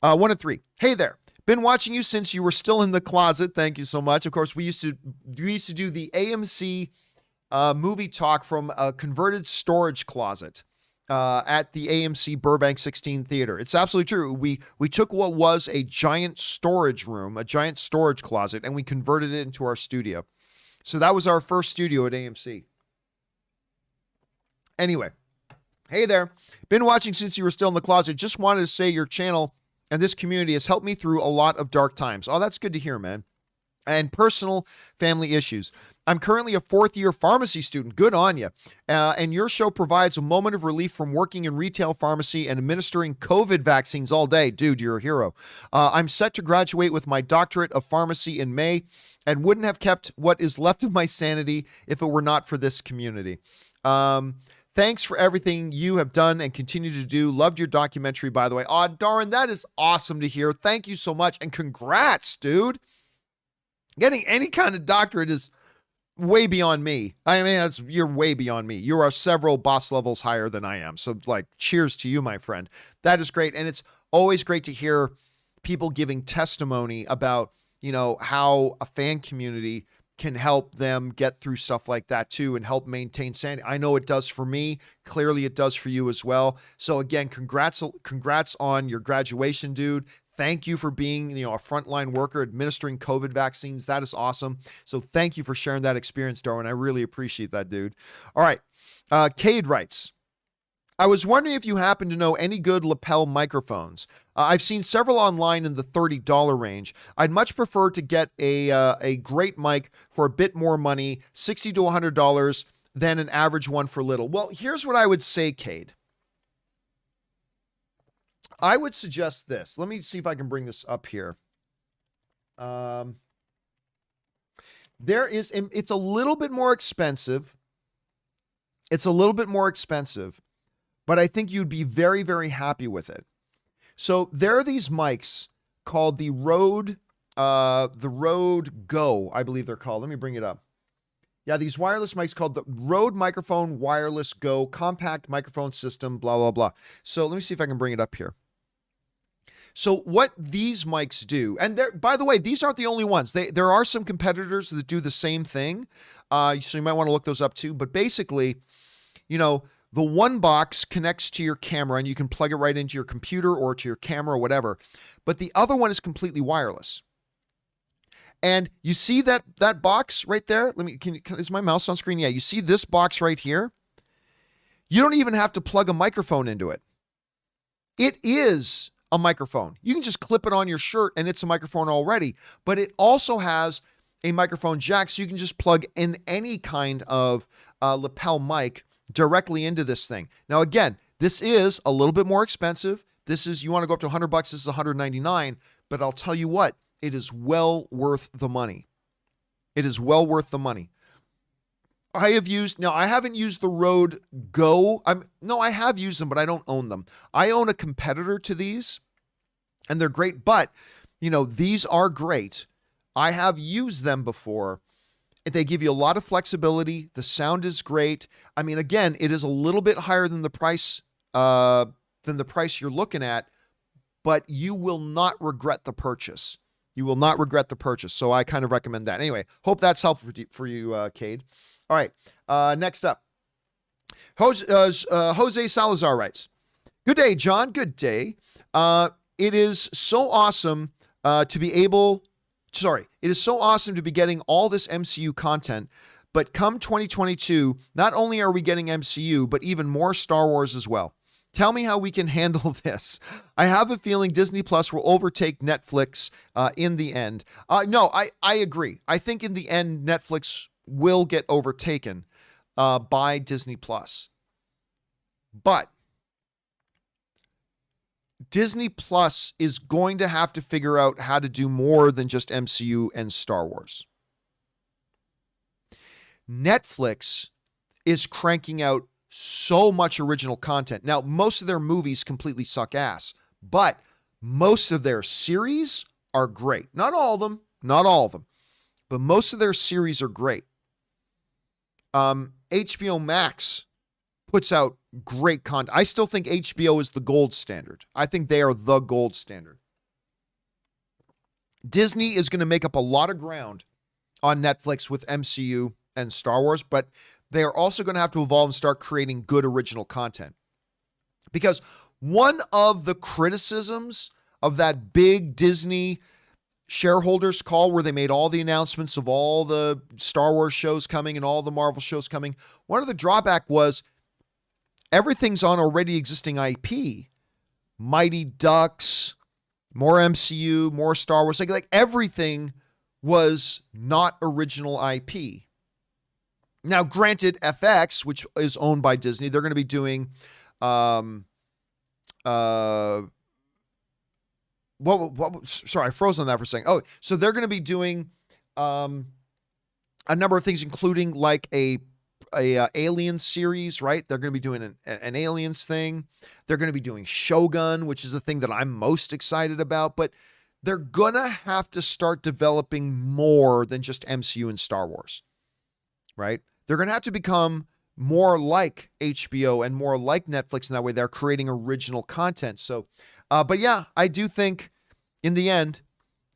1 of 3. Hey there. Been watching you since you were still in the closet. Thank you so much. Of course, we used to do the AMC movie talk from a converted storage closet at the AMC Burbank 16 Theater. It's absolutely true. We took what was a giant storage room, a giant storage closet, and we converted it into our studio. So that was our first studio at AMC. Anyway, hey there. Been watching since you were still in the closet. Just wanted to say your channel and this community has helped me through a lot of dark times. Oh, that's good to hear, man. And personal family issues. I'm currently a 4th-year pharmacy student. Good on you. And your show provides a moment of relief from working in retail pharmacy and administering COVID vaccines all day. Dude, you're a hero. I'm set to graduate with my doctorate of pharmacy in May and wouldn't have kept what is left of my sanity if it were not for this community. Thanks for everything you have done and continue to do. Loved your documentary, by the way. Oh, Darren, that is awesome to hear. Thank you so much. And congrats, dude. Getting any kind of doctorate is way beyond me. I mean, you're way beyond me. You are several boss levels higher than I am. So like, cheers to you, my friend. That is great. And it's always great to hear people giving testimony about, how a fan community can help them get through stuff like that too, and help maintain sanity. I know it does for me. Clearly it does for you as well. So again, congrats on your graduation, dude. Thank you for being, a frontline worker administering COVID vaccines. That is awesome. So thank you for sharing that experience, Darwin. I really appreciate that, dude. All right. Cade writes, I was wondering if you happen to know any good lapel microphones. I've seen several online in the $30 range. I'd much prefer to get a great mic for a bit more money, $60 to $100, than an average one for little. Well, here's what I would say, Cade. I would suggest this. Let me see if I can bring this up here. It's a little bit more expensive. But I think you'd be very, very happy with it. So there are these mics called the Rode Go, I believe they're called. Let me bring it up. Yeah, these wireless mics called the Rode Microphone Wireless Go Compact Microphone System, blah, blah, blah. So let me see if I can bring it up here. So what these mics do, and by the way, these aren't the only ones. There are some competitors that do the same thing. So you might want to look those up too. But basically, the one box connects to your camera and you can plug it right into your computer or to your camera or whatever. But the other one is completely wireless. And you see that box right there? Is my mouse on screen? Yeah, you see this box right here? You don't even have to plug a microphone into it. It is a microphone. You can just clip it on your shirt and it's a microphone already. But it also has a microphone jack, so you can just plug in any kind of lapel mic directly into this thing. Now, again, this is a little bit more expensive. You want to go up to $100, this is $199, but I'll tell you what, it is well worth the money. It is well worth the money. I haven't used the Rode Go. I have used them, but I don't own them. I own a competitor to these, and they're great, but, these are great. I have used them before. They give you a lot of flexibility. The sound is great. I mean, again, it is a little bit higher than the price you're looking at, but you will not regret the purchase. You will not regret the purchase. So I kind of recommend that. Anyway, hope that's helpful for you, Cade. All right. Next up, Jose Salazar writes, "Good day, John. Good day. It is so awesome to be getting all this MCU content, but come 2022, not only are we getting MCU, but even more Star Wars as well. Tell me how we can handle this. I have a feeling Disney Plus will overtake Netflix in the end." No, I agree. I think in the end, Netflix will get overtaken by Disney Plus. But Disney Plus is going to have to figure out how to do more than just MCU and Star Wars. Netflix is cranking out so much original content. Now, most of their movies completely suck ass, but most of their series are great. Not all of them, but most of their series are great. HBO Max puts out great content. I still think HBO is the gold standard. I think they are the gold standard. Disney is going to make up a lot of ground on Netflix with MCU and Star Wars, but they are also going to have to evolve and start creating good original content. Because one of the criticisms of that big Disney shareholders call where they made all the announcements of all the Star Wars shows coming and all the Marvel shows coming, one of the drawback was everything's on already existing IP. Mighty Ducks, more MCU, more Star Wars. Like everything was not original IP. Now, granted, FX, which is owned by Disney, they're going to be doing sorry, I froze on that for a second. Oh, so they're going to be doing a number of things, including like a Alien series, right? They're going to be doing an Aliens thing. They're going to be doing Shogun, which is the thing that I'm most excited about. But they're going to have to start developing more than just MCU and Star Wars. right? They're going to have to become more like HBO and more like Netflix. In that way, they're creating original content. So, but yeah, I do think in the end,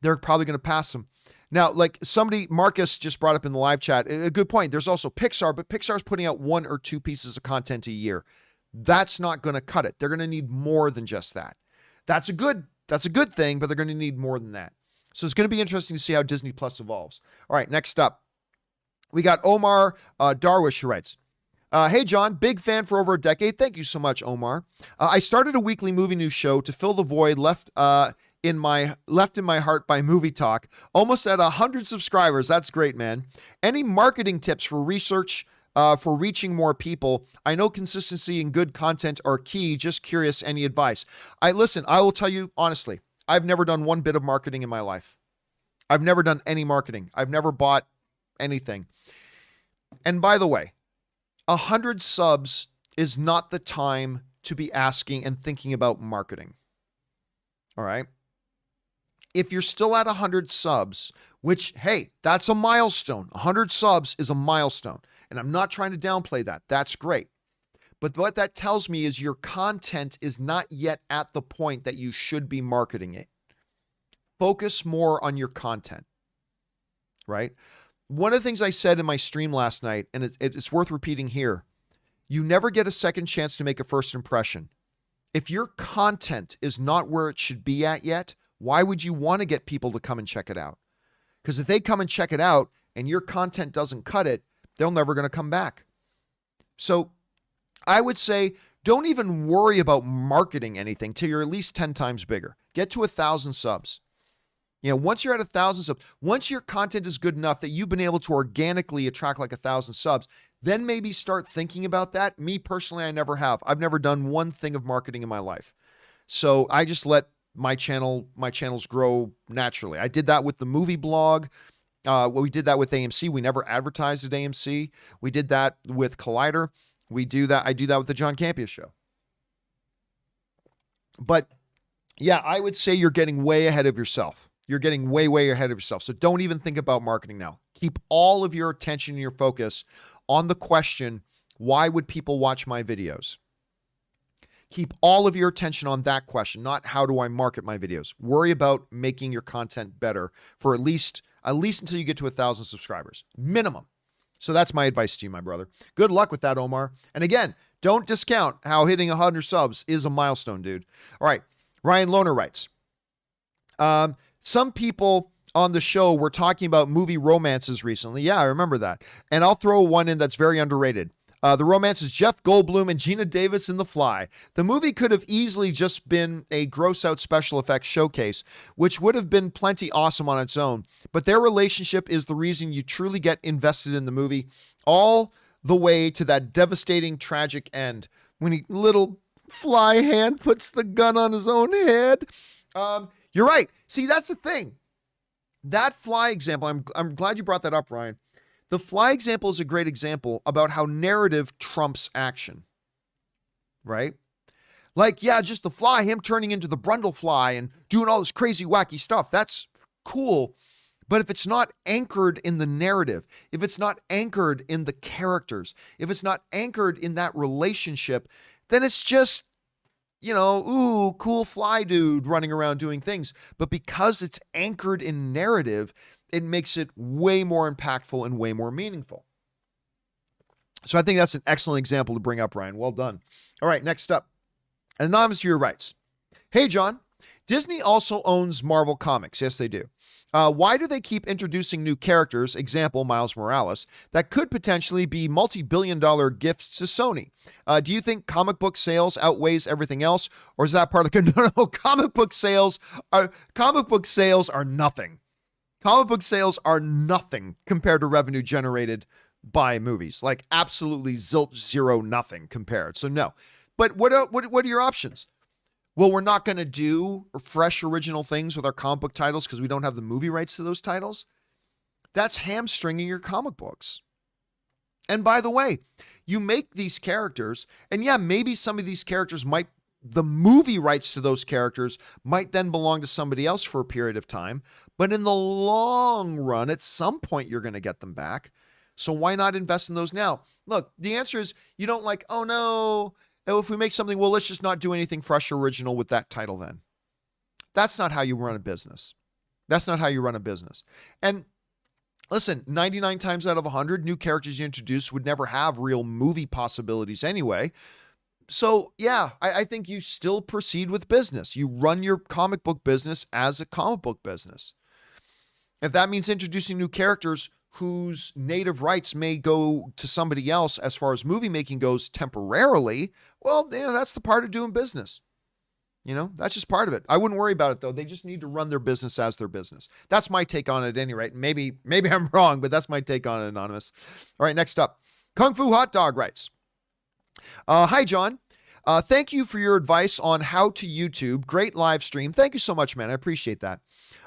they're probably going to pass them. Now, like somebody, Marcus just brought up in the live chat, a good point. There's also Pixar, but Pixar's putting out 1 or 2 pieces of content a year. That's not going to cut it. They're going to need more than just that. That's a good thing, but they're going to need more than that. So it's going to be interesting to see how Disney Plus evolves. All right, next up, we got Omar Darwish, who writes, hey, John, big fan for over a decade. Thank you so much, Omar. I started a weekly movie news show to fill the void left in my heart by Movie Talk. Almost at 100 subscribers. That's great, man. Any marketing tips for research for reaching more people? I know consistency and good content are key. Just curious, any advice? I will tell you honestly, I've never done one bit of marketing in my life. I've never done any marketing. I've never bought anything. And by the way, 100 subs is not the time to be asking and thinking about marketing. All right. If you're still at 100 subs, which, hey, that's a milestone. 100 subs is a milestone. And I'm not trying to downplay that. That's great. But what that tells me is your content is not yet at the point that you should be marketing it. Focus more on your content, right? One of the things I said in my stream last night, and it's worth repeating here, you never get a second chance to make a first impression. If your content is not where it should be at yet, why would you want to get people to come and check it out? Because if they come and check it out and your content doesn't cut it, they're never going to come back. So I would say don't even worry about marketing anything till you're at least 10 times bigger. Get to 1,000 subs. You know, once you're at 1,000 subs, once your content is good enough that you've been able to organically attract like 1,000 subs, then maybe start thinking about that. Me personally, I never have. I've never done one thing of marketing in my life. So I just let my channels grow naturally. I did that with the movie blog. We did that with AMC. We never advertised at AMC. We did that with Collider. I do that with the John Campea Show. But yeah, I would say you're getting way ahead of yourself. You're getting way, way ahead of yourself. So don't even think about marketing now. Keep all of your attention and your focus on the question, why would people watch my videos? Keep all of your attention on that question, not how do I market my videos. Worry about making your content better for at least until you get to 1,000 subscribers, minimum. So that's my advice to you, my brother. Good luck with that, Omar. And again, don't discount how hitting 100 subs is a milestone, dude. All right. Ryan Lohner writes, some people on the show were talking about movie romances recently. Yeah, I remember that. And I'll throw one in that's very underrated. The romance is Jeff Goldblum and Gina Davis in The Fly. The movie could have easily just been a gross-out special effects showcase, which would have been plenty awesome on its own. But their relationship is the reason you truly get invested in the movie, all the way to that devastating, tragic end when little fly hand puts the gun on his own head. You're right. See, that's the thing. That Fly example, I'm glad you brought that up, Ryan. The Fly example is a great example about how narrative trumps action, right? Like, yeah, just the Fly, him turning into the Brundlefly and doing all this crazy, wacky stuff. That's cool. But if it's not anchored in the narrative, if it's not anchored in the characters, if it's not anchored in that relationship, then it's just, you know, ooh, cool fly dude running around doing things. But because it's anchored in narrative, it makes it way more impactful and way more meaningful. So I think that's an excellent example to bring up, Ryan. Well done. All right, next up. An anonymous viewer writes, hey, John, Disney also owns Marvel Comics. Yes, they do. Why do they keep introducing new characters, example, Miles Morales, that could potentially be multi-billion-dollar gifts to Sony? Do you think comic book sales outweighs everything else, or is that part of the... No, comic book sales are nothing. Comic book sales are nothing compared to revenue generated by movies. Like absolutely zilch, zero, nothing compared. So no. But what are your options? Well, we're not going to do fresh original things with our comic book titles because we don't have the movie rights to those titles. That's hamstringing your comic books. And by the way, you make these characters, and yeah, maybe some of these characters the movie rights to those characters might then belong to somebody else for a period of time. But in the long run, at some point, you're going to get them back. So why not invest in those now? Look, the answer is you don't like, oh no, if we make something, well, let's just not do anything fresh or original with that title then. That's not how you run a business. That's not how you run a business. And listen, 99 times out of 100, new characters you introduce would never have real movie possibilities anyway. So yeah, I think you still proceed with business. You run your comic book business as a comic book business. If that means introducing new characters whose native rights may go to somebody else as far as movie making goes temporarily, well, yeah, that's the part of doing business. That's just part of it. I wouldn't worry about it though. They just need to run their business as their business. That's my take on it at any rate. Maybe I'm wrong, but that's my take on it, Anonymous. All right, next up. Kung Fu Hot Dog writes, hi, John. Thank you for your advice on how to YouTube. Great live stream. Thank you so much, man. I appreciate that.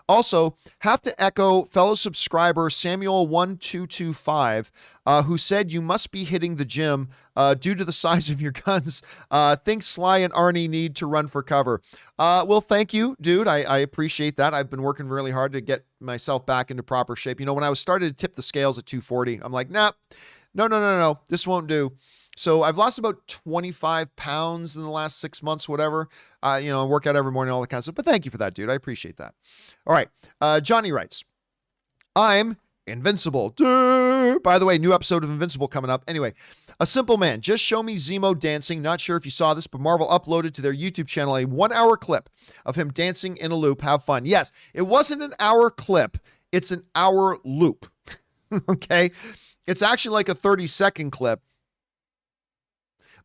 Also, have to echo fellow subscriber Samuel1225, who said you must be hitting the gym due to the size of your guns. Think Sly and Arnie need to run for cover. Well, thank you, dude. I appreciate that. I've been working really hard to get myself back into proper shape. When I was started to tip the scales at 240, I'm like, nah, no. This won't do. So I've lost about 25 pounds in the last 6 months, whatever. I work out every morning, all that kind of stuff. But thank you for that, dude. I appreciate that. All right. Johnny writes, I'm invincible. Duh. By the way, new episode of Invincible coming up. Anyway, a simple man. Just show me Zemo dancing. Not sure if you saw this, but Marvel uploaded to their YouTube channel a 1-hour clip of him dancing in a loop. Have fun. Yes, it wasn't an hour clip. It's an hour loop. Okay. It's actually like a 30-second clip.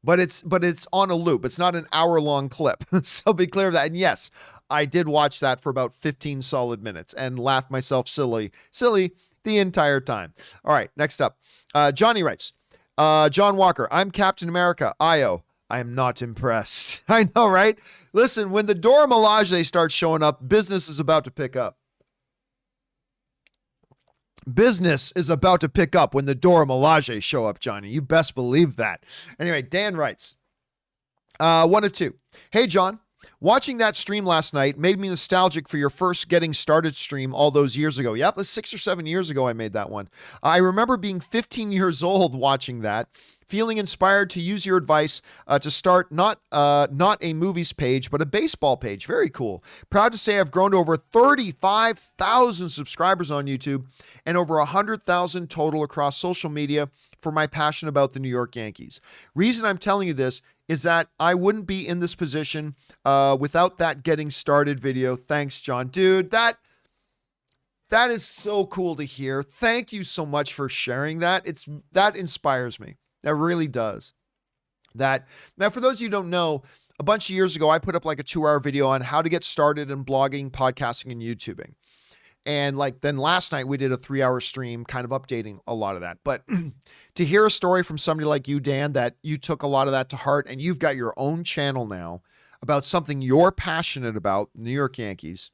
But it's on a loop. It's not an hour-long clip. So be clear of that. And yes, I did watch that for about 15 solid minutes and laughed myself silly the entire time. All right, next up. Johnny writes, John Walker, I'm Captain America, Io. I am not impressed. I know, right? Listen, when the Dora Milaje starts showing up, business is about to pick up. Business is about to pick up when the Dora Milaje show up, Johnny. You best believe that. Anyway, Dan writes, 1 of 2. Hey, John, watching that stream last night made me nostalgic for your first Getting Started stream all those years ago. Yep, that's 6 or 7 years ago I made that one. I remember being 15 years old watching that, feeling inspired to use your advice to start not a movies page, but a baseball page. Very cool. Proud to say I've grown to over 35,000 subscribers on YouTube and over 100,000 total across social media for my passion about the New York Yankees. Reason I'm telling you this is that I wouldn't be in this position without that Getting Started video. Thanks, John. Dude, that is so cool to hear. Thank you so much for sharing that. That inspires me. That really does. Now, for those of you who don't know, a bunch of years ago, I put up like a 2-hour video on how to get started in blogging, podcasting, and YouTubing. And then last night we did a 3-hour stream kind of updating a lot of that. But to hear a story from somebody like you, Dan, that you took a lot of that to heart and you've got your own channel now about something you're passionate about, New York Yankees,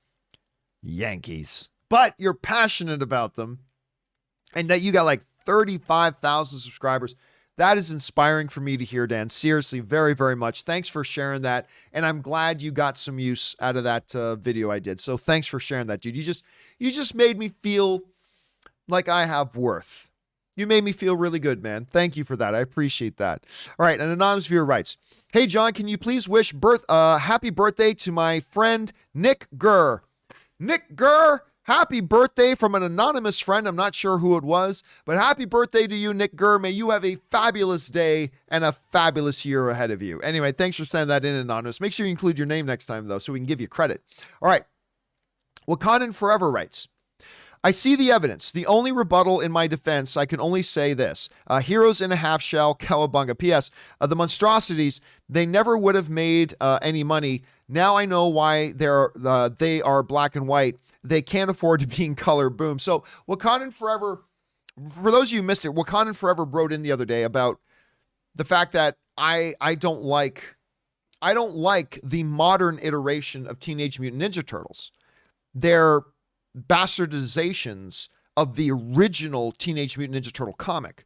but you're passionate about them and that you got like 35,000 subscribers. That is inspiring for me to hear, Dan. Seriously, very, very much. Thanks for sharing that. And I'm glad you got some use out of that video I did. So thanks for sharing that, dude. You just made me feel like I have worth. You made me feel really good, man. Thank you for that. I appreciate that. All right. An anonymous viewer writes, hey, John, can you please wish happy birthday to my friend Nick Gurr? Nick Gurr, happy birthday from an anonymous friend. I'm not sure who it was, but happy birthday to you, Nick Gurr. May you have a fabulous day and a fabulous year ahead of you. Anyway, thanks for sending that in, anonymous. Make sure you include your name next time, though, so we can give you credit. All right. Wakandan Forever writes, I see the evidence. The only rebuttal in my defense, I can only say this. Heroes in a half shell, cowabunga. P.S. The monstrosities, they never would have made any money. Now I know why they are black and white. They can't afford to be in color. Boom. So Wakandan Forever, for those of you who missed it, Wakandan Forever wrote in the other day about the fact that I don't like the modern iteration of Teenage Mutant Ninja Turtles. They're bastardizations of the original Teenage Mutant Ninja Turtle comic.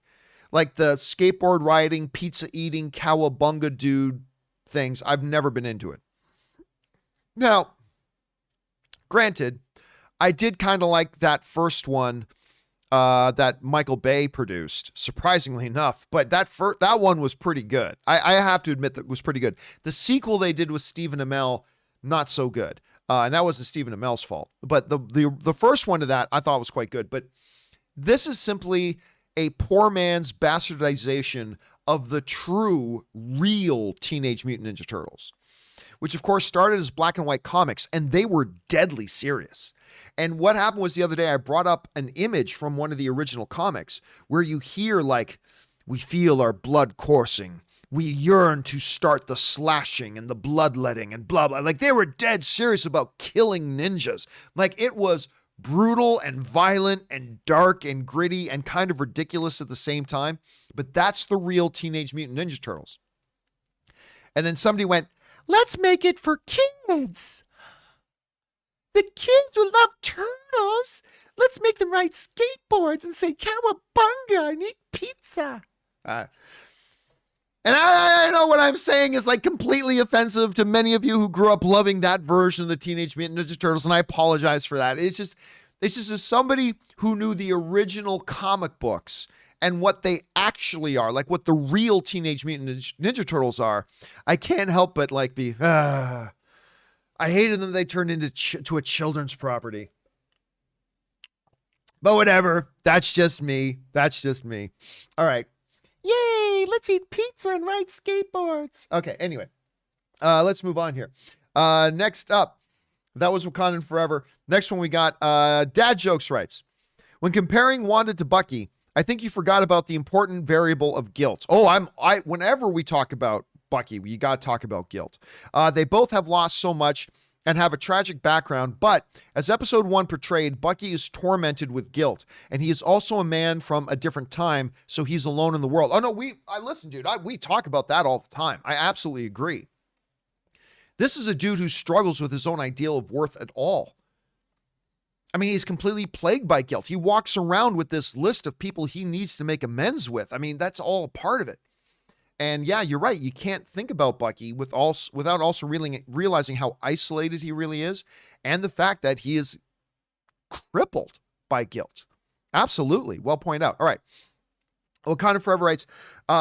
Like the skateboard riding, pizza eating, cowabunga dude things. I've never been into it. Now, granted, I did kind of like that first one that Michael Bay produced, surprisingly enough. But that one was pretty good. I have to admit that it was pretty good. The sequel they did with Stephen Amell, not so good. And that wasn't Stephen Amell's fault. But the first one to that I thought was quite good. But this is simply a poor man's bastardization of the true, real Teenage Mutant Ninja Turtles, which of course started as black and white comics, and they were deadly serious. And what happened was the other day I brought up an image from one of the original comics where you hear like, we feel our blood coursing. We yearn to start the slashing and the bloodletting and blah, blah. Like they were dead serious about killing ninjas. Like it was brutal and violent and dark and gritty and kind of ridiculous at the same time. But that's the real Teenage Mutant Ninja Turtles. And then somebody went, let's make it for kids. The kids will love turtles. Let's make them ride skateboards and say cowabunga and eat pizza. And I know what I'm saying is like completely offensive to many of you who grew up loving that version of the Teenage Mutant Ninja Turtles, and I apologize for that. It's just as somebody who knew the original comic books and what they actually are, like what the real Teenage Mutant Ninja Turtles are, I can't help but like be, I hated them. They turned into to a children's property. But whatever. That's just me. All right. Yay, let's eat pizza and ride skateboards. Okay, anyway. Let's move on here. Next up, that was Wakandan Forever. Next one we got Dad Jokes writes, when comparing Wanda to Bucky, I think you forgot about the important variable of guilt. Whenever we talk about Bucky, you got to talk about guilt. They both have lost so much and have a tragic background, but as episode 1 portrayed, Bucky is tormented with guilt, and he is also a man from a different time, so he's alone in the world. Oh no, listen, dude, we talk about that all the time. I absolutely agree. This is a dude who struggles with his own ideal of worth at all. I mean, he's completely plagued by guilt. He walks around with this list of people he needs to make amends with. I mean, that's all part of it. And yeah, you're right. You can't think about Bucky without also realizing how isolated he really is, and the fact that he is crippled by guilt. Absolutely. Well pointed out. All right. Wakanda Forever writes,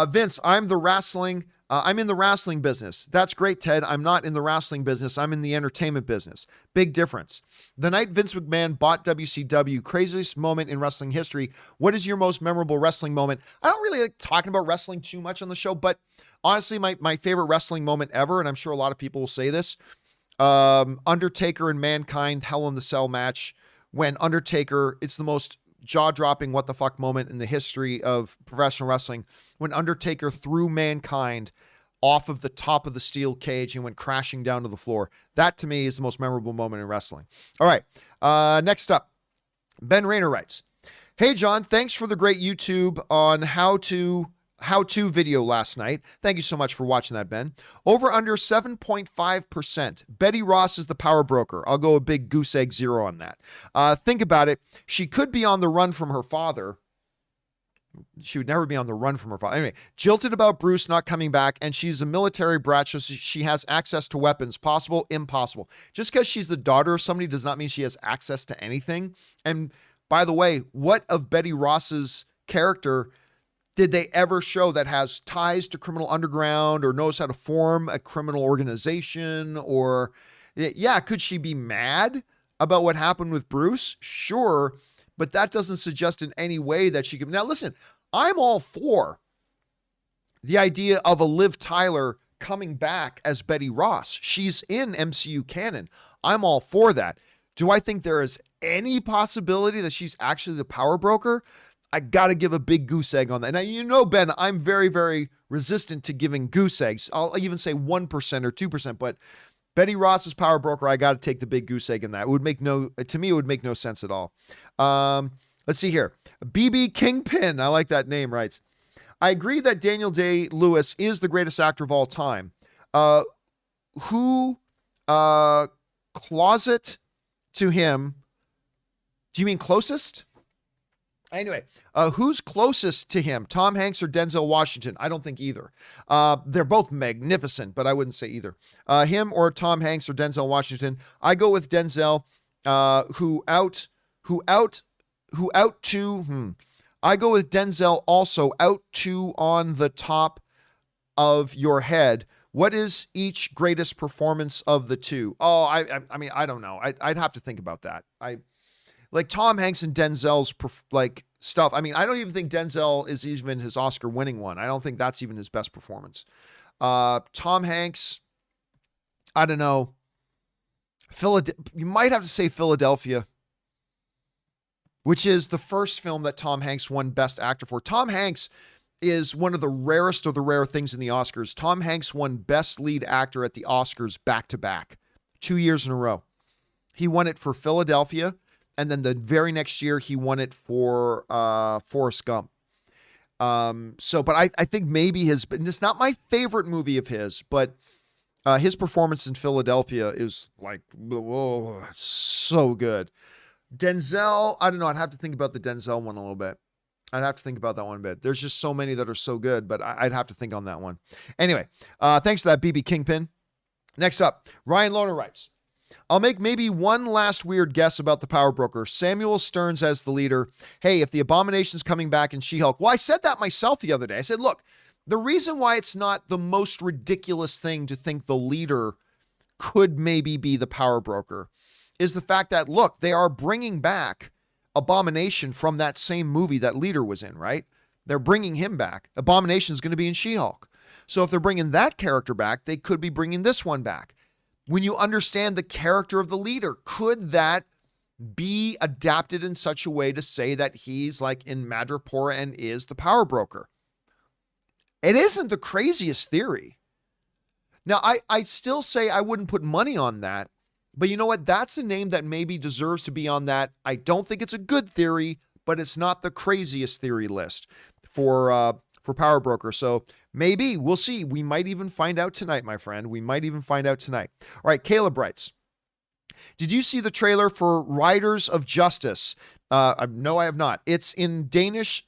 Vince, I'm in the wrestling business. That's great, Ted. I'm not in the wrestling business. I'm in the entertainment business. Big difference. The night Vince McMahon bought WCW, craziest moment in wrestling history. What is your most memorable wrestling moment? I don't really like talking about wrestling too much on the show, but honestly, my favorite wrestling moment ever, and I'm sure a lot of people will say this, Undertaker and Mankind Hell in the Cell match, when Undertaker, it's the most jaw-dropping what the fuck moment in the history of professional wrestling, when Undertaker threw Mankind off of the top of the steel cage and went crashing down to the floor. That to me is the most memorable moment in wrestling. All right. Next up, Ben Rayner writes, hey John, thanks for the great YouTube on how-to video last night. Thank you so much for watching that, Ben. Over under 7.5%. Betty Ross is the power broker. I'll go a big goose egg 0 on that. Think about it. She could be on the run from her father. She would never be on the run from her father. Anyway, jilted about Bruce not coming back, and she's a military brat, so she has access to weapons. Possible? Impossible. Just because she's the daughter of somebody does not mean she has access to anything. And by the way, what of Betty Ross's character did they ever show that has ties to criminal underground or knows how to form a criminal organization? Or, yeah, could she be mad about what happened with Bruce? Sure, but that doesn't suggest in any way that she could. Now, listen, I'm all for the idea of a Liv Tyler coming back as Betty Ross. She's in MCU canon. I'm all for that. Do I think there is any possibility that she's actually the power broker? I got to give a big goose egg on that. Now, you know, Ben, I'm very, very resistant to giving goose eggs. I'll even say 1% or 2%, but Betty Ross's power broker, I got to take the big goose egg in that. To me, it would make no sense at all. Let's see here. BB Kingpin, I like that name, writes, I agree that Daniel Day-Lewis is the greatest actor of all time. Closet to him, do you mean closest? Anyway, who's closest to him, Tom Hanks or Denzel Washington? I don't think either. They're both magnificent, but I wouldn't say either. Him or Tom Hanks or Denzel Washington. I go with Denzel, who who out to, I go with Denzel also out to on the top of your head. What is each greatest performance of the two? Oh, I mean, I don't know. I'd have to think about that. I like Tom Hanks and Denzel's stuff. I mean, I don't even think Denzel is even his Oscar winning one. I don't think that's even his best performance. Tom Hanks, I don't know. You might have to say Philadelphia, which is the first film that Tom Hanks won Best Actor for. Tom Hanks is one of the rarest of the rare things in the Oscars. Tom Hanks won Best Lead Actor at the Oscars back-to-back, 2 years in a row. He won it for Philadelphia, and then the very next year he won it for Forrest Gump. But I think maybe it's not my favorite movie of his, but his performance in Philadelphia is like, whoa, so good. Denzel, I don't know. I'd have to think about the Denzel one a little bit. I'd have to think about that one a bit. There's just so many that are so good, but I'd have to think on that one. Anyway, thanks for that, BB Kingpin. Next up, Ryan Lohner writes, I'll make maybe one last weird guess about the Power Broker. Samuel Stearns as the leader. Hey, if the Abomination's coming back in She-Hulk. Well, I said that myself the other day. I said, look, the reason why it's not the most ridiculous thing to think the leader could maybe be the Power Broker is the fact that, look, they are bringing back Abomination from that same movie that Leader was in, right? They're bringing him back. Abomination is going to be in She-Hulk. So if they're bringing that character back, they could be bringing this one back. When you understand the character of the Leader, could that be adapted in such a way to say that he's like in Madripoor and is the Power Broker? It isn't the craziest theory. Now, I still say I wouldn't put money on that. But you know what? That's a name that maybe deserves to be on that. I don't think it's a good theory, but it's not the craziest theory list for Power Broker. So maybe we'll see. We might even find out tonight, my friend. We might even find out tonight. All right. Caleb writes, did you see the trailer for Riders of Justice? No, I have not. It's in Danish,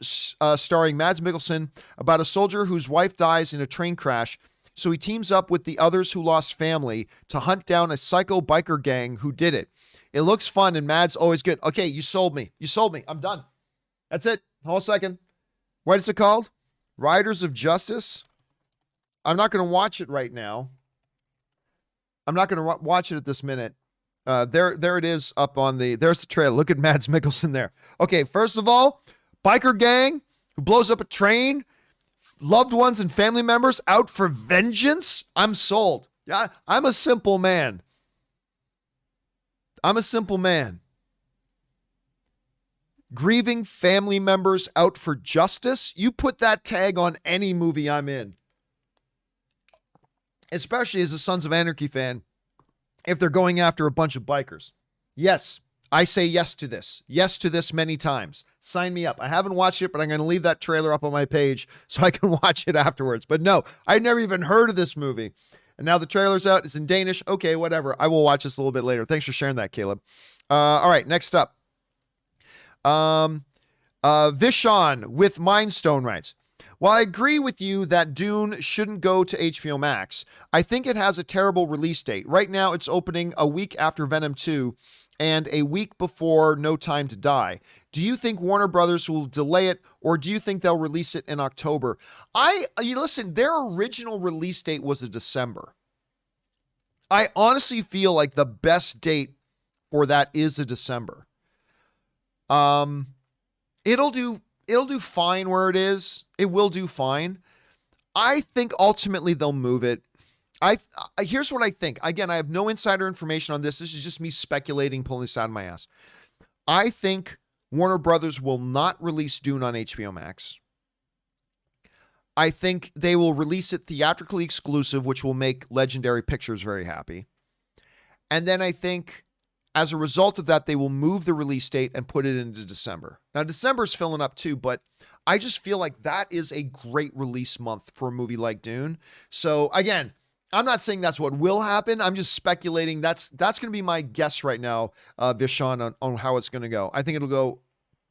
starring Mads Mikkelsen, about a soldier whose wife dies in a train crash. So he teams up with the others who lost family to hunt down a psycho biker gang who did it. It looks fun, and Mad's always good. Okay, you sold me. You sold me. I'm done. That's it. Hold a second. What is it called? Riders of Justice? I'm not going to watch it right now. I'm not going to watch it at this minute. There it is up on there's the trailer. Look at Mads Mikkelsen there. Okay, first of all, biker gang who blows up a train, loved ones and family members out for vengeance. I'm sold. Yeah, I'm a simple man. I'm a simple man. Grieving family members out for justice. You put that tag on any movie I'm in. Especially as a Sons of Anarchy fan, if they're going after a bunch of bikers. Yes, I say yes to this. Yes to this many times. Sign me up. I haven't watched it, but I'm going to leave that trailer up on my page so I can watch it afterwards. But no, I'd never even heard of this movie. And now the trailer's out. It's in Danish. Okay, whatever. I will watch this a little bit later. Thanks for sharing that, Caleb. All right, next up. Vishan with Mindstone writes, while I agree with you that Dune shouldn't go to HBO Max, I think it has a terrible release date. Right now, it's opening a week after Venom 2 and a week before No Time to Die. Do you think Warner Brothers will delay it, or do you think they'll release it in October? Listen, their original release date was a December. I honestly feel like the best date for that is a December. It'll do fine where it is. It will do fine. I think ultimately they'll move it. Here's what I think. Again, I have no insider information on this. This is just me speculating, pulling this out of my ass. I think Warner Brothers will not release Dune on HBO Max. I think they will release it theatrically exclusive, which will make Legendary Pictures very happy. And then I think as a result of that, they will move the release date and put it into December. Now, December's filling up too, but I just feel like that is a great release month for a movie like Dune. So again, I'm not saying that's what will happen. I'm just speculating. That's going to be my guess right now, Vishan, on how it's going to go. I think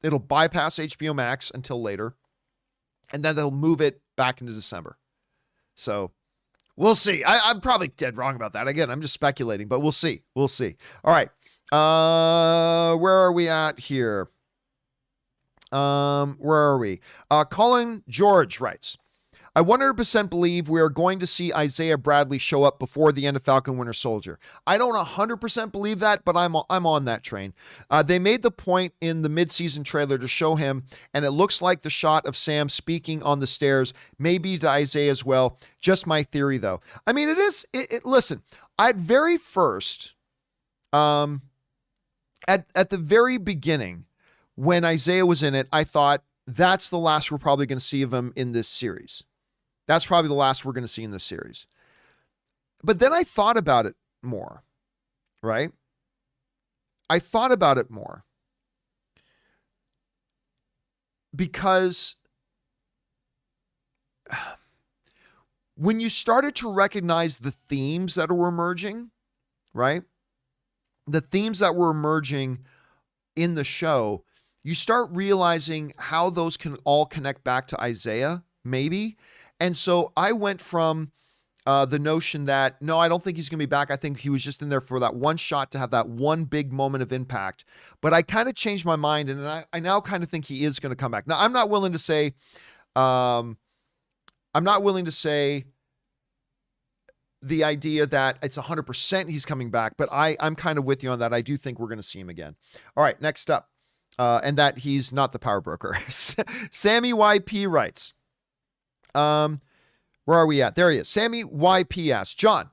it'll bypass HBO Max until later, and then they'll move it back into December. So we'll see. I'm probably dead wrong about that. Again, I'm just speculating, but we'll see. We'll see. All right. Where are we at here? Where are we? Colin George writes, I 100% believe we are going to see Isaiah Bradley show up before the end of Falcon Winter Soldier. I don't 100% believe that, but I'm on that train. They made the point in the mid-season trailer to show him, and it looks like the shot of Sam speaking on the stairs may be to Isaiah as well. Just my theory, though. I mean, listen, at very first, at the very beginning, when Isaiah was in it, I thought that's the last we're probably going to see of him in this series. That's probably the last we're going to see in this series. But then I thought about it more, right? I thought about it more because when you started to recognize the themes that were emerging, right? The themes that were emerging in the show, you start realizing how those can all connect back to Isaiah, maybe. And so I went from the notion that, no, I don't think he's going to be back. I think he was just in there for that one shot to have that one big moment of impact. But I kind of changed my mind, and I now kind of think he is going to come back. Now, I'm not willing to say the idea that it's 100% he's coming back, but I'm kind of with you on that. I do think we're going to see him again. All right, next up. And that he's not the power broker. Sammy YP writes, where are we at? There he is. Sammy YP asks, John,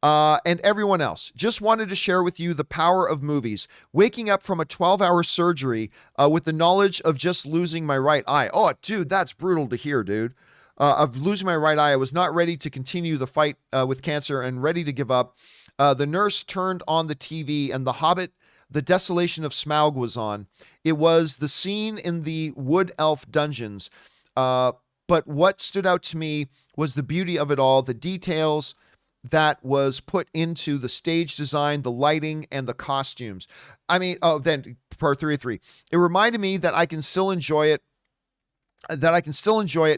and everyone else, just wanted to share with you the power of movies. Waking up from a 12-hour surgery with the knowledge of just losing my right eye. Oh, dude, that's brutal to hear, dude. Of losing my right eye. I was not ready to continue the fight with cancer and ready to give up. The nurse turned on the TV and The Hobbit, The Desolation of Smaug was on. It was the scene in the Wood Elf dungeons. But what stood out to me was the beauty of it all, the details that was put into the stage design, the lighting, and the costumes. I mean, then part 3 of 3. It reminded me that I can still enjoy it,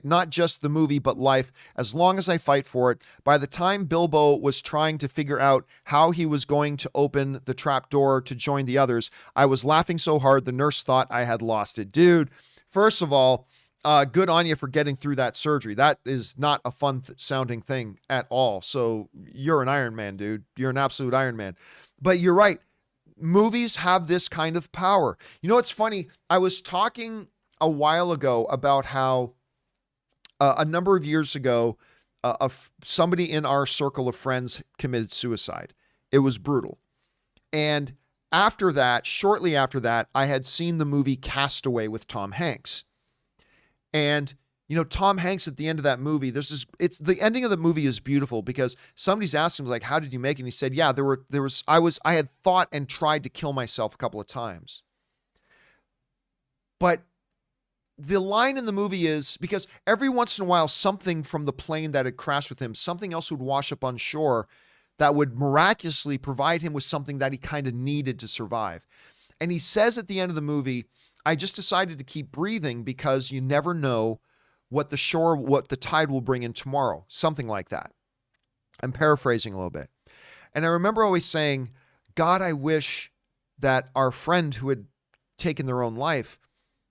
not just the movie, but life, as long as I fight for it. By the time Bilbo was trying to figure out how he was going to open the trap door to join the others, I was laughing so hard the nurse thought I had lost it. Dude, first of all, good on you for getting through that surgery. That is not a fun sounding thing at all. So you're an Iron Man, dude. You're an absolute Iron Man. But you're right. Movies have this kind of power. You know, what's funny? I was talking a while ago about how a number of years ago, somebody in our circle of friends committed suicide. It was brutal. And after that, shortly after that, I had seen the movie Castaway with Tom Hanks. And, you know, Tom Hanks at the end of that movie, the ending of the movie is beautiful because somebody's asked him, like, how did you make it? And he said, yeah, I had thought and tried to kill myself a couple of times. But the line in the movie is, because every once in a while, something from the plane that had crashed with him, something else would wash up on shore that would miraculously provide him with something that he kind of needed to survive. And he says at the end of the movie, I just decided to keep breathing because you never know what the tide will bring in tomorrow. Something like that. I'm paraphrasing a little bit. And I remember always saying, God, I wish that our friend who had taken their own life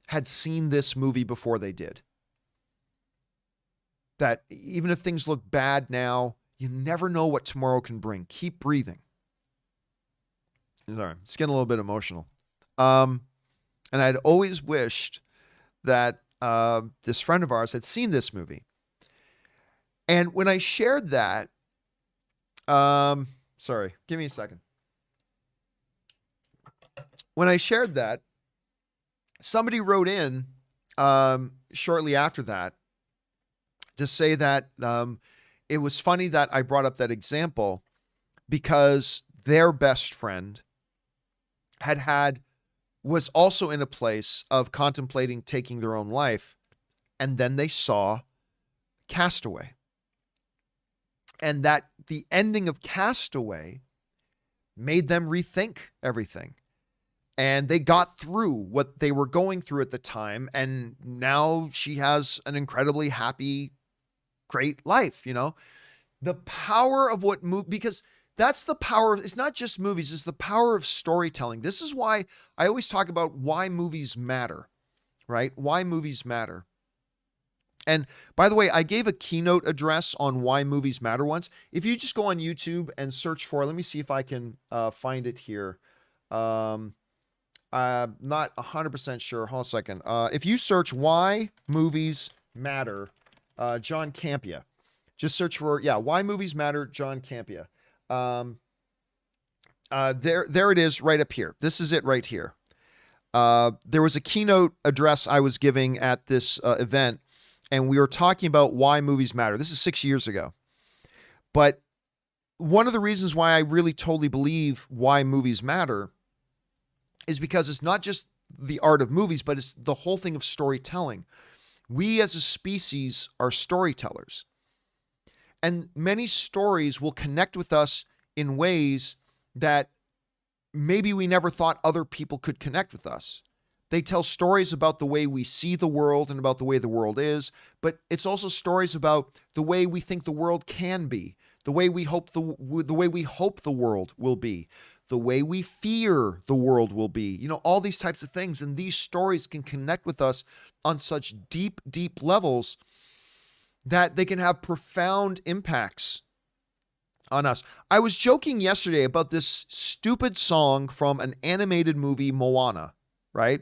had seen this movie before they did. That even if things look bad now, you never know what tomorrow can bring. Keep breathing. Sorry, it's getting a little bit emotional. And I'd always wished that this friend of ours had seen this movie. And when I shared that, sorry, give me a second. When I shared that, somebody wrote in shortly after that to say that it was funny that I brought up that example because their best friend was also in a place of contemplating taking their own life, and then they saw Castaway. And that the ending of Castaway made them rethink everything. And they got through what they were going through at the time, and now she has an incredibly happy, great life, you know? The power of because that's the power of, it's not just movies, it's the power of storytelling. This is why I always talk about why movies matter. right? Why movies matter. And by the way, I gave a keynote address on why movies matter once. If you just go on YouTube and search for, let me see if I can find it here. I'm not 100% sure. Hold on a second. If you search why movies matter, John Campea, just search for, why movies matter, John Campea. There it is right up here. This is it right here. There was a keynote address I was giving at this event, and we were talking about why movies matter. This is 6 years ago. But one of the reasons why I really totally believe why movies matter is because it's not just the art of movies, but it's the whole thing of storytelling. We as a species are storytellers. And many stories will connect with us in ways that maybe we never thought other people could connect with us. They tell stories about the way we see the world and about the way the world is, but it's also stories about the way we think the world can be, the way we hope the way we hope the world will be, the way we fear the world will be. You know, all these types of things, and these stories can connect with us on such deep, deep levels that they can have profound impacts on us. I was joking yesterday about this stupid song from an animated movie, Moana, right?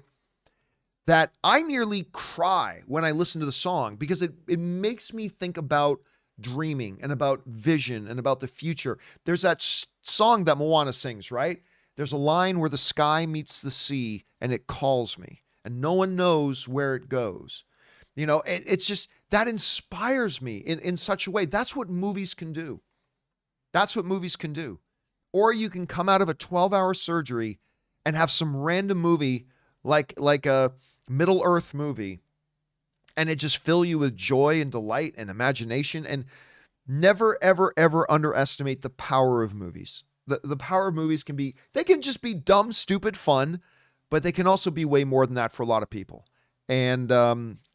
That I nearly cry when I listen to the song because it makes me think about dreaming and about vision and about the future. There's that song that Moana sings, right? There's a line where the sky meets the sea and it calls me, and no one knows where it goes. You know, it's just, that inspires me in such a way. That's what movies can do. That's what movies can do. Or you can come out of a 12-hour surgery and have some random movie like a Middle Earth movie, and it just fill you with joy and delight and imagination. And never, ever, ever underestimate the power of movies. The power of movies they can just be dumb, stupid fun, but they can also be way more than that for a lot of people. And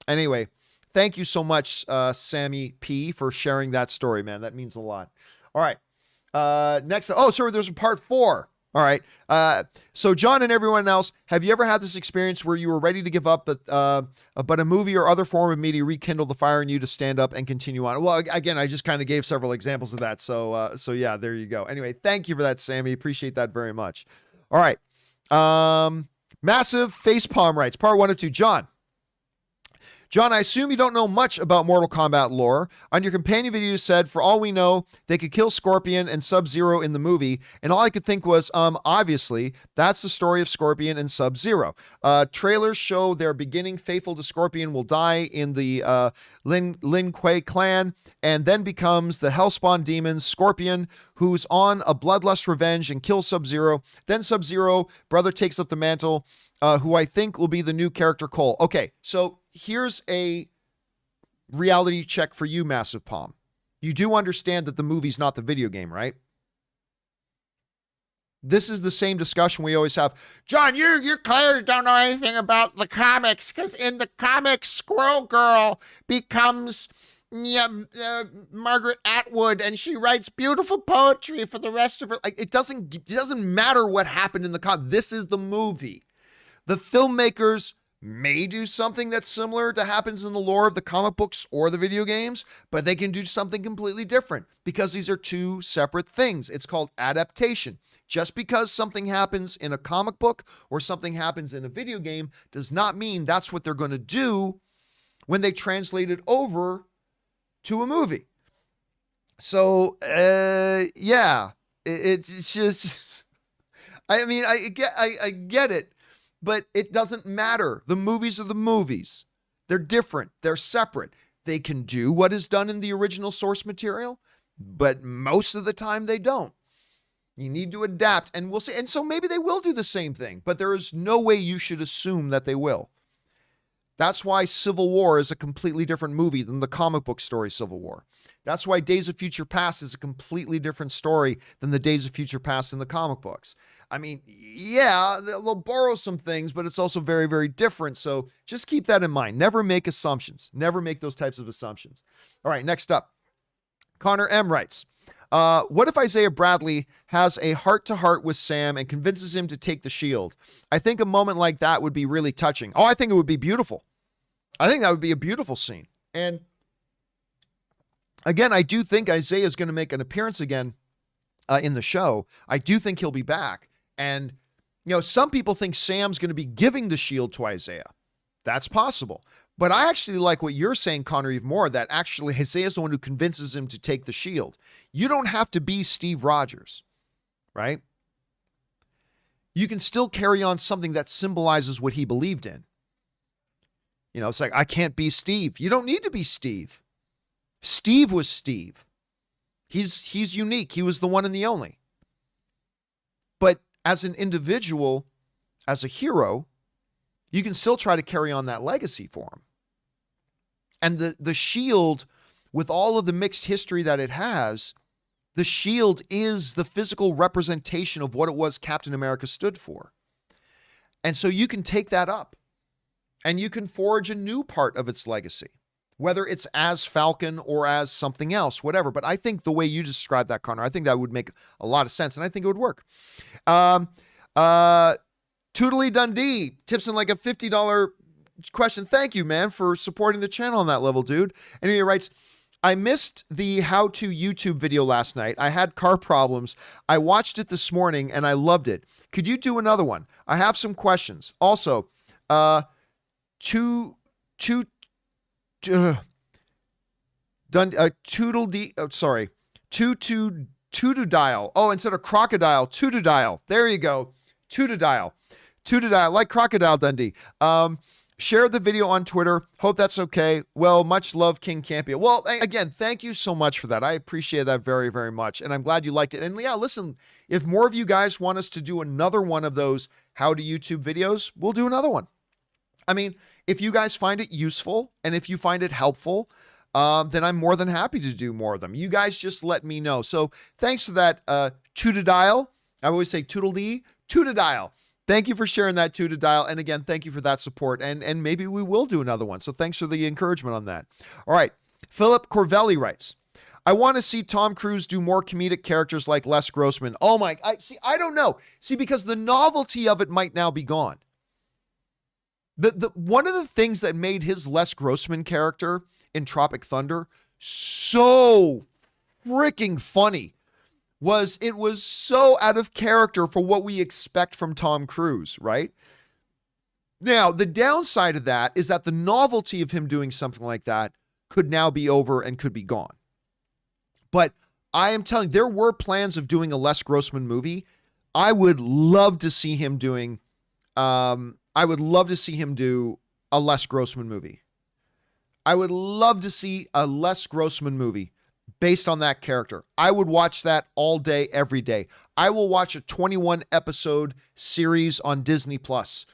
anyway, thank you so much, Sammy P, for sharing that story, man. That means a lot. All right. Next. Oh, sorry, there's a part 4. All right. So John and everyone else, have you ever had this experience where you were ready to give up, but a movie or other form of media rekindled the fire in you to stand up and continue on? Well, again, I just kind of gave several examples of that. So yeah, there you go. Anyway, thank you for that, Sammy. Appreciate that very much. All right. Massive Facepalm writes, part 1 of 2. John, I assume you don't know much about Mortal Kombat lore. On your companion video, you said, for all we know, they could kill Scorpion and Sub-Zero in the movie. And all I could think was, obviously, that's the story of Scorpion and Sub-Zero. Trailers show their beginning faithful to Scorpion will die in the Lin Kuei clan and then becomes the Hellspawn demon Scorpion, who's on a bloodlust revenge and kills Sub-Zero. Then Sub-Zero, brother takes up the mantle, who I think will be the new character Cole. Okay, so here's a reality check for you, Massive Palm. You do understand that the movie's not the video game, right? This is the same discussion we always have. John, you clearly don't know anything about the comics, because in the comics, Squirrel Girl becomes Margaret Atwood, and she writes beautiful poetry for the rest of her. Like, it doesn't matter what happened in the comic. This is the movie. The filmmakers may do something that's similar to happens in the lore of the comic books or the video games, but they can do something completely different because these are two separate things. It's called adaptation. Just because something happens in a comic book or something happens in a video game does not mean that's what they're going to do when they translate it over to a movie. So, yeah, it's just, I mean, I get it. But it doesn't matter. The movies are the movies. They're different. They're separate. They can do what is done in the original source material, but most of the time they don't. You need to adapt, and we'll see. And so maybe they will do the same thing, but there is no way you should assume that they will. That's why Civil War is a completely different movie than the comic book story Civil War. That's why Days of Future Past is a completely different story than the Days of Future Past in the comic books. I mean, yeah, they'll borrow some things, but it's also very, very different. So just keep that in mind. Never make assumptions. Never make those types of assumptions. All right, next up. Connor M writes, What if Isaiah Bradley has a heart-to-heart with Sam and convinces him to take the shield? I think a moment like that would be really touching. Oh, I think it would be beautiful. I think that would be a beautiful scene. And again, I do think Isaiah is going to make an appearance again in the show. I do think he'll be back. And, some people think Sam's going to be giving the shield to Isaiah. That's possible. But I actually like what you're saying, Connor, even more, that actually Isaiah's the one who convinces him to take the shield. You don't have to be Steve Rogers, right? You can still carry on something that symbolizes what he believed in. It's like, I can't be Steve. You don't need to be Steve. Steve was Steve. He's unique. He was the one and the only. But as an individual, as a hero, you can still try to carry on that legacy for him. And the shield, with all of the mixed history that it has, the shield is the physical representation of what it was Captain America stood for. And so you can take that up and you can forge a new part of its legacy, whether it's as Falcon or as something else, whatever. But I think the way you described that, Connor, I think that would make a lot of sense, and I think it would work. Tootly Dundee tips in like a $50 question. Thank you, man, for supporting the channel on that level, dude. And he writes, I missed the how-to YouTube video last night. I had car problems. I watched it this morning and I loved it. Could you do another one? I have some questions. Also, Toodle dial. Oh, instead of crocodile, Tootodile. There you go. Tootodile, like Crocodile Dundee. Share the video on Twitter. Hope that's okay. Well, much love, King Campea. Well, again, thank you so much for that. I appreciate that very, very much. And I'm glad you liked it. And yeah, listen, if more of you guys want us to do another one of those how to YouTube videos, we'll do another one. I mean, if you guys find it useful and if you find it helpful, then I'm more than happy to do more of them. You guys just let me know. So thanks for that, Tootodile. I always say Toodle-dee, Tootodile. Thank you for sharing that, Tootodile. And again, thank you for that support. And maybe we will do another one. So thanks for the encouragement on that. All right. Philip Corvelli writes, I want to see Tom Cruise do more comedic characters like Les Grossman. Oh my, I don't know. See, because the novelty of it might now be gone. One of the things that made his Les Grossman character in Tropic Thunder so freaking funny was it was so out of character for what we expect from Tom Cruise, right? Now, the downside of that is that the novelty of him doing something like that could now be over and could be gone. But I am telling you, there were plans of doing a Les Grossman movie. I would love to see him doing, I would love to see him do a Les Grossman movie. I would love to see a Les Grossman movie based on that character. I would watch that all day, every day. I will watch a 21 episode series on Disney Plus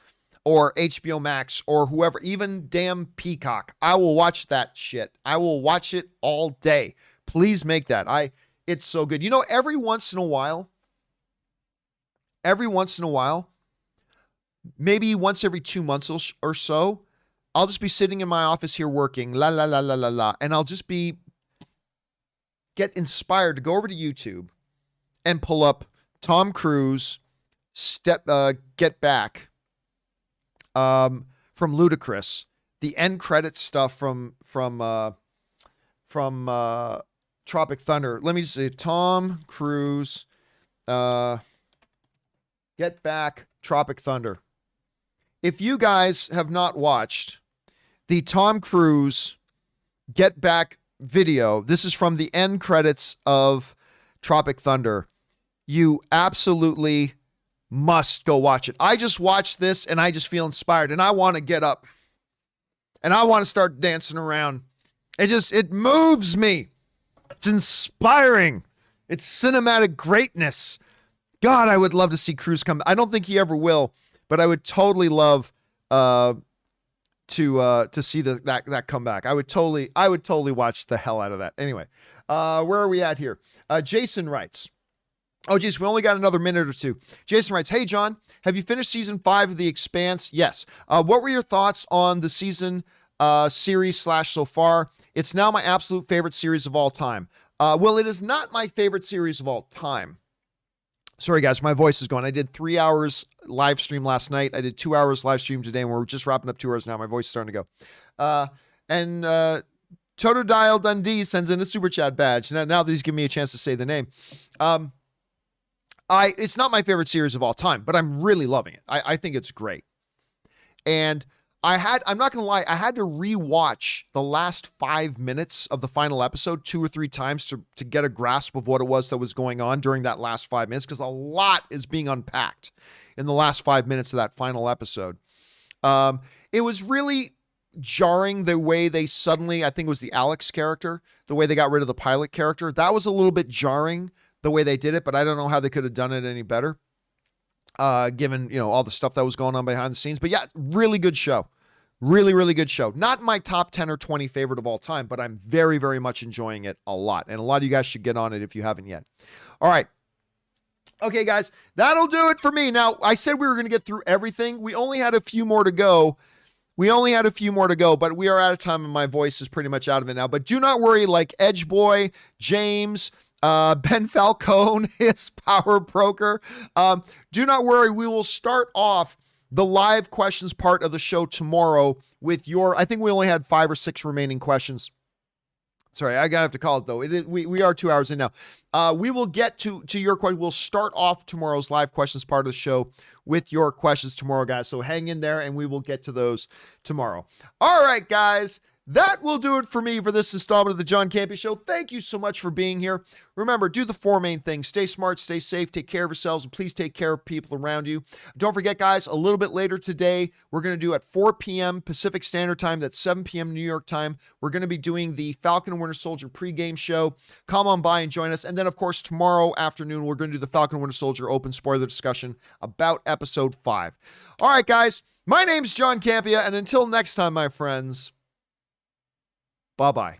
or HBO Max or whoever, even damn Peacock. I will watch that shit. I will watch it all day. Please make that. It's so good. You know, every once in a while, maybe once every 2 months or so, I'll just be sitting in my office here working, and I'll just get inspired to go over to YouTube and pull up Tom Cruise Get Back from Ludacris, the end credit stuff from Tropic Thunder. Let me just say Tom Cruise Get Back Tropic Thunder. If you guys have not watched the Tom Cruise Get Back video, this is from the end credits of Tropic Thunder. You absolutely must go watch it. I just watched this and I just feel inspired and I want to get up and I want to start dancing around. It moves me. It's inspiring. It's cinematic greatness. God, I would love to see Cruise come. I don't think he ever will, but I would totally love to see that come back. I would totally watch the hell out of that. Anyway, where are we at here? Jason writes, oh geez, we only got another minute or two. Jason writes, hey John, have you finished season 5 of The Expanse? Yes. What were your thoughts on the season series / so far? It's now my absolute favorite series of all time. Well, it is not my favorite series of all time. Sorry, guys, my voice is going. I did 3 hours live stream last night. I did 2 hours live stream today, and we're just wrapping up 2 hours now. My voice is starting to go. And Totodile Dundee sends in a super chat badge. Now that he's giving me a chance to say the name. It's not my favorite series of all time, but I'm really loving it. I think it's great. And I'm not going to lie, I had to rewatch the last 5 minutes of the final episode 2 or 3 times to get a grasp of what it was that was going on during that last 5 minutes, because a lot is being unpacked in the last 5 minutes of that final episode. It was really jarring the way they suddenly, I think it was the Alex character, the way they got rid of the pilot character. That was a little bit jarring the way they did it, but I don't know how they could have done it any better. Given, all the stuff that was going on behind the scenes. But yeah, really good show. Really, really good show. Not my top 10 or 20 favorite of all time, but I'm very, very much enjoying it a lot. And a lot of you guys should get on it if you haven't yet. All right. Okay, guys, that'll do it for me. Now, I said we were going to get through everything. We only had a few more to go. But we are out of time and my voice is pretty much out of it now. But do not worry, like Edge Boy, James, Ben Falcone, his power broker. Do not worry. We will start off the live questions part of the show tomorrow with I think we only had 5 or 6 remaining questions. Sorry, I gotta have to call it though. We are 2 hours in now. We will get to your question. We'll start off tomorrow's live questions part of the show with your questions tomorrow, guys. So hang in there and we will get to those tomorrow. All right, guys. That will do it for me for this installment of the John Campea Show. Thank you so much for being here. Remember, do the 4 main things. Stay smart, stay safe, take care of yourselves, and please take care of people around you. Don't forget, guys, a little bit later today, we're going to do at 4 p.m. Pacific Standard Time. That's 7 p.m. New York time. We're going to be doing the Falcon and Winter Soldier pregame show. Come on by and join us. And then, of course, tomorrow afternoon, we're going to do the Falcon and Winter Soldier open spoiler discussion about Episode 5. All right, guys, my name's John Campea, and until next time, my friends, bye-bye.